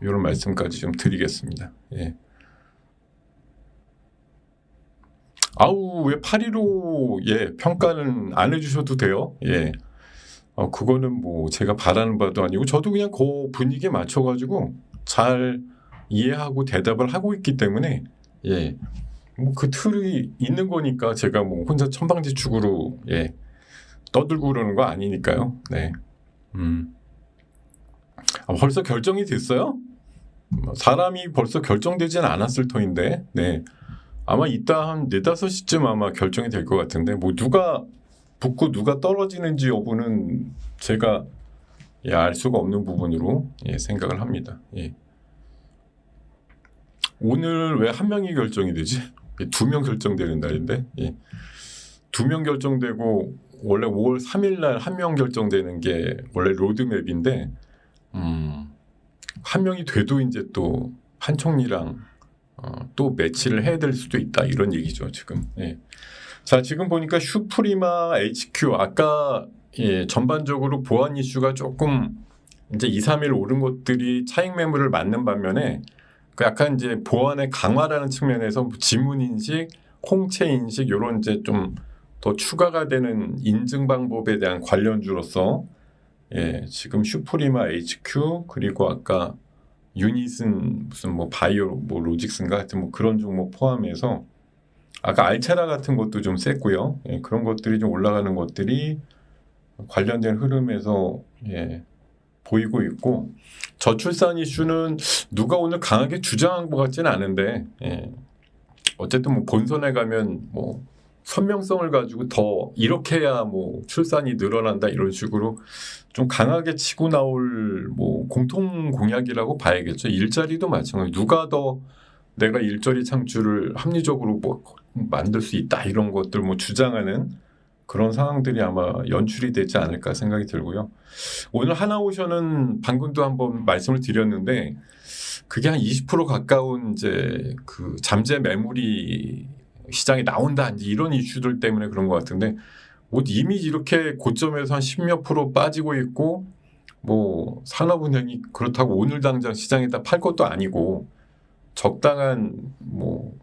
이런 말씀까지 좀 드리겠습니다. 예. 아우 왜 8.15 예, 평가는 안 해주셔도 돼요. 예. 그거는 뭐 제가 바라는 바도 아니고 저도 그냥 그 분위기에 맞춰가지고 잘 이해하고 대답을 하고 있기 때문에 예. 뭐 그 틀이 있는 거니까 제가 뭐 혼자 천방지축으로 예. 떠들고 그러는 거 아니니까요. 네. 벌써 결정이 됐어요? 사람이 벌써 결정되지는 않았을 터인데 네. 아마 이따 한 4-5시쯤 아마 결정이 될 것 같은데 뭐 누가 붙고 누가 떨어지는지 여부는 제가 예, 알 수가 없는 부분으로 예, 생각을 합니다. 예. 오늘 왜 한 명이 결정이 되지? 2명 결정되는 날인데 예. 2명 결정되고 원래 5월 3일 날 1명 결정되는 게 원래 로드맵인데 한 명이 돼도 이제 또 한 총리랑 또 매치를 해야 될 수도 있다 이런 얘기죠 지금. 예. 자 지금 보니까 슈프리마 HQ 아까 예, 전반적으로 보안 이슈가 조금 이제 2-3일 오른 것들이 차익 매물을 맞는 반면에 그 약간 이제 보안의 강화라는 측면에서 지문 인식, 홍채 인식 이런 이제 좀 더 추가가 되는 인증 방법에 대한 관련주로서 예, 지금 슈프리마 HQ 그리고 아까 유닛은 무슨 뭐 바이오 뭐 로직스인가 하여튼 뭐 그런 종목 포함해서 아까 알체라 같은 것도 좀 셌고요. 예, 그런 것들이 좀 올라가는 것들이 관련된 흐름에서 예, 보이고 있고 저출산 이슈는 누가 오늘 강하게 주장한 것 같지는 않은데 예, 어쨌든 뭐 본선에 가면 뭐 선명성을 가지고 더 이렇게 해야 뭐 출산이 늘어난다 이런 식으로 좀 강하게 치고 나올 뭐 공통 공약이라고 봐야겠죠. 일자리도 마찬가지. 누가 더 내가 일자리 창출을 합리적으로 뭐 만들 수 있다 이런 것들 뭐 주장하는 그런 상황들이 아마 연출이 되지 않을까 생각이 들고요. 오늘 하나오션은 방금도 한번 말씀을 드렸는데 그게 한 20% 가까운 이제 그 잠재 매물이 시장에 나온다 이제 이런 이슈들 때문에 그런 것 같은데 뭐 이미 이렇게 고점에서 한 10몇 프로 빠지고 있고 뭐 산업은행이 그렇다고 오늘 당장 시장에다 팔 것도 아니고 적당한 뭐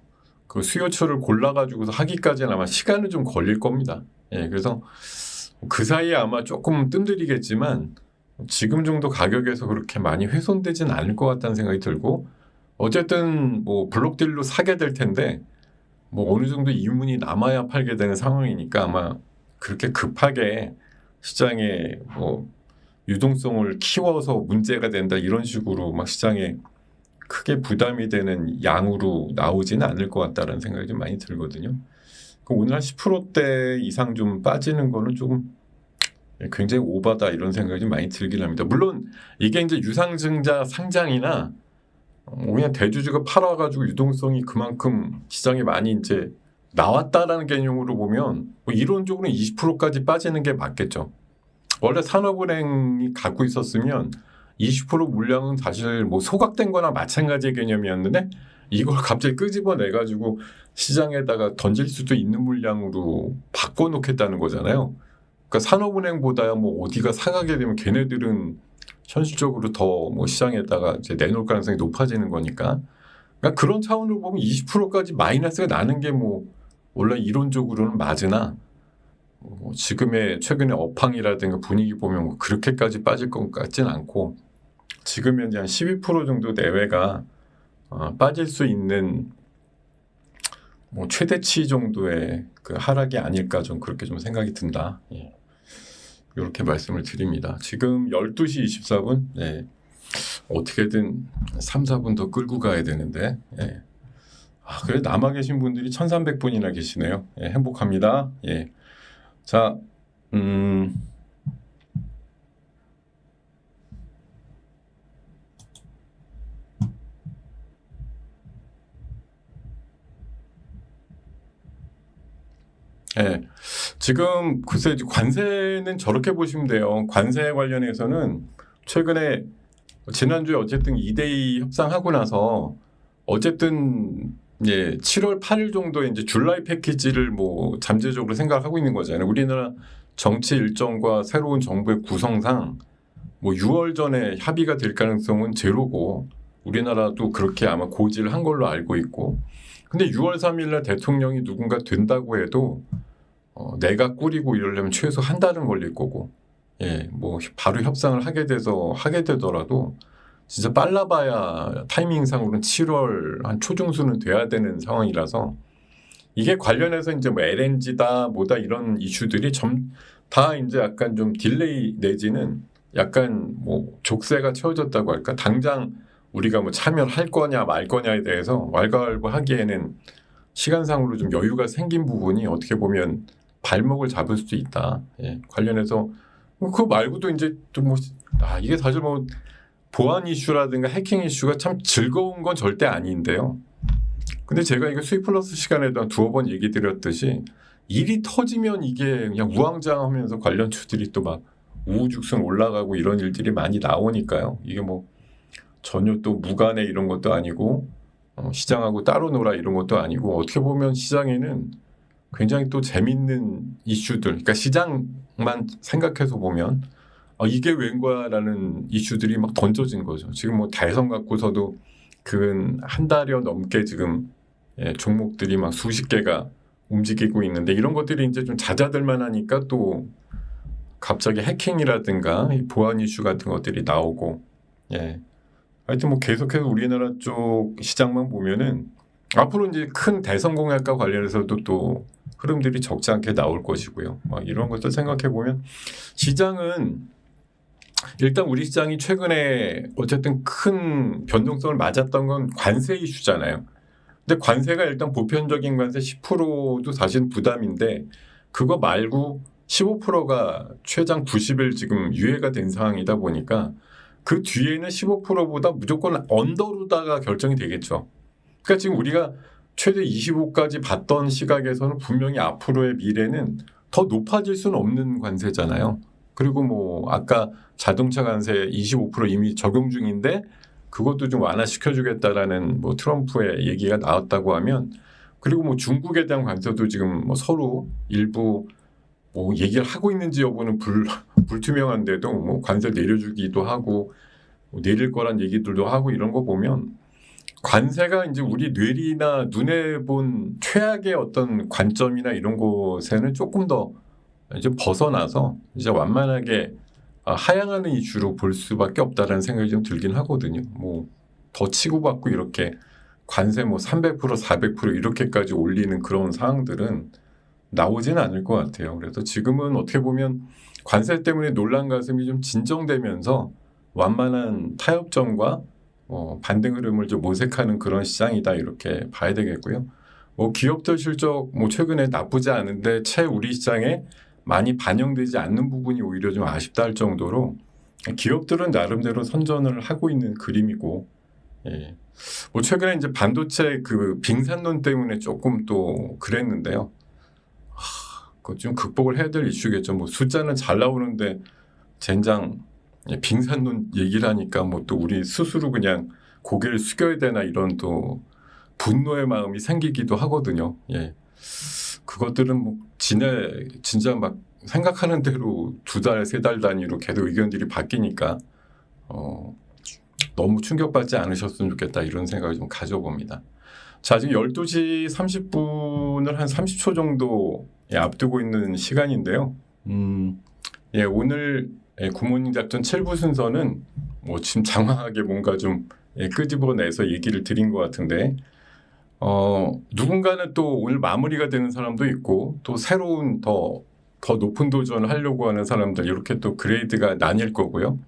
그 수요처를 골라가지고서 하기까지는 아마 시간은 좀 걸릴 겁니다. 예, 그래서 그 사이에 아마 조금 뜸들이겠지만 지금 정도 가격에서 그렇게 많이 훼손되진 않을 것 같다는 생각이 들고 어쨌든 뭐 블록딜로 사게 될 텐데 뭐 어느 정도 이윤이 남아야 팔게 되는 상황이니까 아마 그렇게 급하게 시장에 뭐 유동성을 키워서 문제가 된다 이런 식으로 막 시장에 크게 부담이 되는 양으로 나오지는 않을 것 같다는 생각이 좀 많이 들거든요. 오늘 한 10%대 이상 좀 빠지는 거는 조금 굉장히 오바다 이런 생각이 좀 많이 들긴 합니다. 물론 이게 이제 유상증자 상장이나 그냥 대주주가 팔아가지고 유동성이 그만큼 시장에 많이 이제 나왔다라는 개념으로 보면 뭐 이론적으로는 20%까지 빠지는 게 맞겠죠. 원래 산업은행이 갖고 있었으면 20% 물량은 사실 뭐 소각된 거나 마찬가지의 개념이었는데 이걸 갑자기 끄집어내가지고 시장에다가 던질 수도 있는 물량으로 바꿔놓겠다는 거잖아요. 그러니까 산업은행보다야 뭐 어디가 사가게 되면 걔네들은 현실적으로 더 뭐 시장에다가 이제 내놓을 가능성이 높아지는 거니까. 그러니까 그런 차원으로 보면 20%까지 마이너스가 나는 게 뭐 원래 이론적으로는 맞으나 뭐 지금의 최근의 업황이라든가 분위기 보면 뭐 그렇게까지 빠질 것 같지는 않고 지금 현재 한 12% 정도 내외가 빠질 수 있는 뭐 최대치 정도의 그 하락이 아닐까 좀 그렇게 좀 생각이 든다. 예. 이렇게 말씀을 드립니다. 지금 12시 24분. 예. 어떻게든 3-4분 더 끌고 가야 되는데. 예. 그래 남아 계신 분들이 1,300분이나 계시네요. 예, 행복합니다. 예. 자, 예. 지금 글쎄 관세는 저렇게 보시면 돼요. 관세 관련해서는 최근에 지난주에 어쨌든 2대2 협상하고 나서 어쨌든 예, 7월 8일 정도에 이제 줄라이 패키지를 뭐 잠재적으로 생각하고 있는 거잖아요. 우리나라 정치 일정과 새로운 정부의 구성상 뭐 6월 전에 합의가 될 가능성은 제로고 우리나라도 그렇게 아마 고지를 한 걸로 알고 있고 근데 6월 3일 날 대통령이 누군가 된다고 해도 내가 꾸리고 이러려면 최소 한 달은 걸릴 거고 예, 뭐 바로 협상을 하게 되더라도 진짜 빨라봐야 타이밍상으로는 7월 한 초중순은 돼야 되는 상황이라서 이게 관련해서 이제 뭐 LNG다 뭐다 이런 이슈들이 다 이제 약간 좀 딜레이 내지는 약간 뭐 족쇄가 채워졌다고 할까 당장 우리가 뭐 참여할 거냐 말 거냐에 대해서 왈가왈부하기에는 시간상으로 좀 여유가 생긴 부분이 어떻게 보면 발목을 잡을 수도 있다. 예, 관련해서 그거 말고도 이제 좀 뭐 이게 사실 뭐 보안 이슈라든가 해킹 이슈가 참 즐거운 건 절대 아닌데요. 근데 제가 이거 수익 플러스 시간에도 한 두어 번 얘기 드렸듯이 일이 터지면 이게 그냥 우왕좌왕하면서 관련주들이 또 막 우후죽순 올라가고 이런 일들이 많이 나오니까요. 이게 뭐 전혀 또 무관해 이런 것도 아니고 시장하고 따로 놀아 이런 것도 아니고 어떻게 보면 시장에는 굉장히 또 재밌는 이슈들 그러니까 시장만 생각해서 보면 이게 웬거야라는 이슈들이 막 던져진 거죠. 지금 뭐 대선 갖고서도 근 한 달여 넘게 지금 종목들이 막 수십 개가 움직이고 있는데 이런 것들이 이제 좀 잦아들만 하니까 또 갑자기 해킹이라든가 보안 이슈 같은 것들이 나오고 하여튼 뭐 계속해서 우리나라 쪽 시장만 보면은 앞으로 이제 큰 대선 공약과 관련해서도 또 흐름들이 적지 않게 나올 것이고요. 막 이런 것들 생각해 보면 시장은 일단 우리 시장이 최근에 어쨌든 큰 변동성을 맞았던 건 관세 이슈잖아요. 근데 관세가 일단 보편적인 관세 10%도 사실 부담인데 그거 말고 15%가 최장 90일 지금 유예가 된 상황이다 보니까 그 뒤에는 15%보다 무조건 언더로다가 결정이 되겠죠. 그러니까 지금 우리가 최대 25까지 봤던 시각에서는 분명히 앞으로의 미래는 더 높아질 수는 없는 관세잖아요. 그리고 뭐 아까 자동차 관세 25% 이미 적용 중인데 그것도 좀 완화시켜주겠다라는 뭐 트럼프의 얘기가 나왔다고 하면 그리고 뭐 중국에 대한 관세도 지금 뭐 서로 일부 뭐 얘기를 하고 있는지 여부는 불투명한데도 뭐 관세 내려주기도 하고 뭐 내릴 거란 얘기들도 하고 이런 거 보면 관세가 이제 우리 뇌리나 눈에 본 최악의 어떤 관점이나 이런 곳에는 조금 더 이제 벗어나서 이제 완만하게 하향하는 이슈로 볼 수밖에 없다라는 생각이 좀 들긴 하거든요. 뭐 더 치고받고 이렇게 관세 뭐 300% 400% 이렇게까지 올리는 그런 상황들은 나오지는 않을 것 같아요. 그래서 지금은 어떻게 보면 관세 때문에 놀란 가슴이 좀 진정되면서 완만한 타협점과 반등 흐름을 좀 모색하는 그런 시장이다 이렇게 봐야 되겠고요. 뭐 기업들 실적 뭐 최근에 나쁘지 않은데 채 우리 시장에 많이 반영되지 않는 부분이 오히려 좀 아쉽다 할 정도로 기업들은 나름대로 선전을 하고 있는 그림이고 뭐 최근에 이제 반도체 그 빙산론 때문에 조금 또 그랬는데요. 그거 좀 극복을 해야 될 이슈겠죠. 뭐 숫자는 잘 나오는데 젠장 빙산론 얘기를 하니까 뭐 또 우리 스스로 그냥 고개를 숙여야 되나 이런 또 분노의 마음이 생기기도 하거든요. 그것들은 뭐 진짜 막 생각하는 대로 2달, 3달 단위로 계속 의견들이 바뀌니까 너무 충격받지 않으셨으면 좋겠다 이런 생각을 좀 가져봅니다. 자, 지금 12시 30분을 한 30초 정도 앞두고 있는 시간인데요. 오늘 굿모닝 작전 7부 순서는 뭐 지금 장황하게 뭔가 좀 끄집어내서 얘기를 드린 것 같은데 누군가는 또 오늘 마무리가 되는 사람도 있고 또 새로운 더 높은 도전을 하려고 하는 사람들 이렇게 또 그레이드가 나뉠 거고요.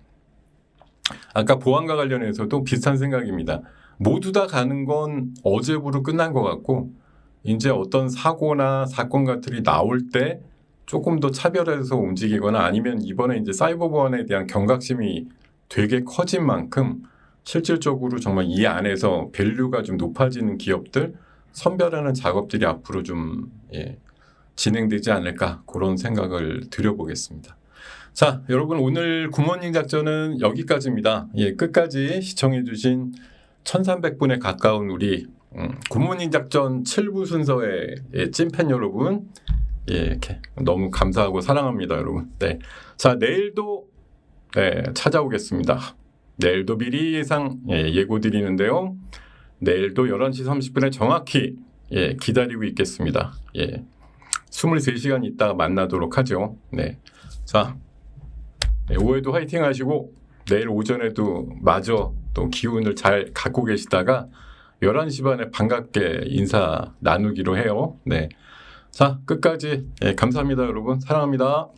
아까 보안과 관련해서도 비슷한 생각입니다. 모두 다 가는 건 어제부로 끝난 것 같고 이제 어떤 사고나 사건 같은 게 나올 때 조금 더 차별해서 움직이거나 아니면 이번에 이제 사이버 보안에 대한 경각심이 되게 커진 만큼 실질적으로 정말 이 안에서 밸류가 좀 높아지는 기업들 선별하는 작업들이 앞으로 좀 진행되지 않을까 그런 생각을 드려보겠습니다. 자, 여러분 오늘 굿모닝 작전은 여기까지입니다. 끝까지 시청해주신 1300분에 가까운 우리 굿모닝 작전 7부 순서의 찐팬 여러분 이렇게 너무 감사하고 사랑합니다, 여러분. 자, 내일도 찾아오겠습니다. 내일도 미리 예고 드리는데요. 내일도 11시 30분에 정확히 기다리고 있겠습니다. 23시간 있다가 만나도록 하죠. 네. 자, 오후에도 화이팅 하시고 내일 오전에도 마저 또 기운을 잘 갖고 계시다가 11시 반에 반갑게 인사 나누기로 해요. 네. 자, 끝까지 감사합니다, 여러분. 사랑합니다.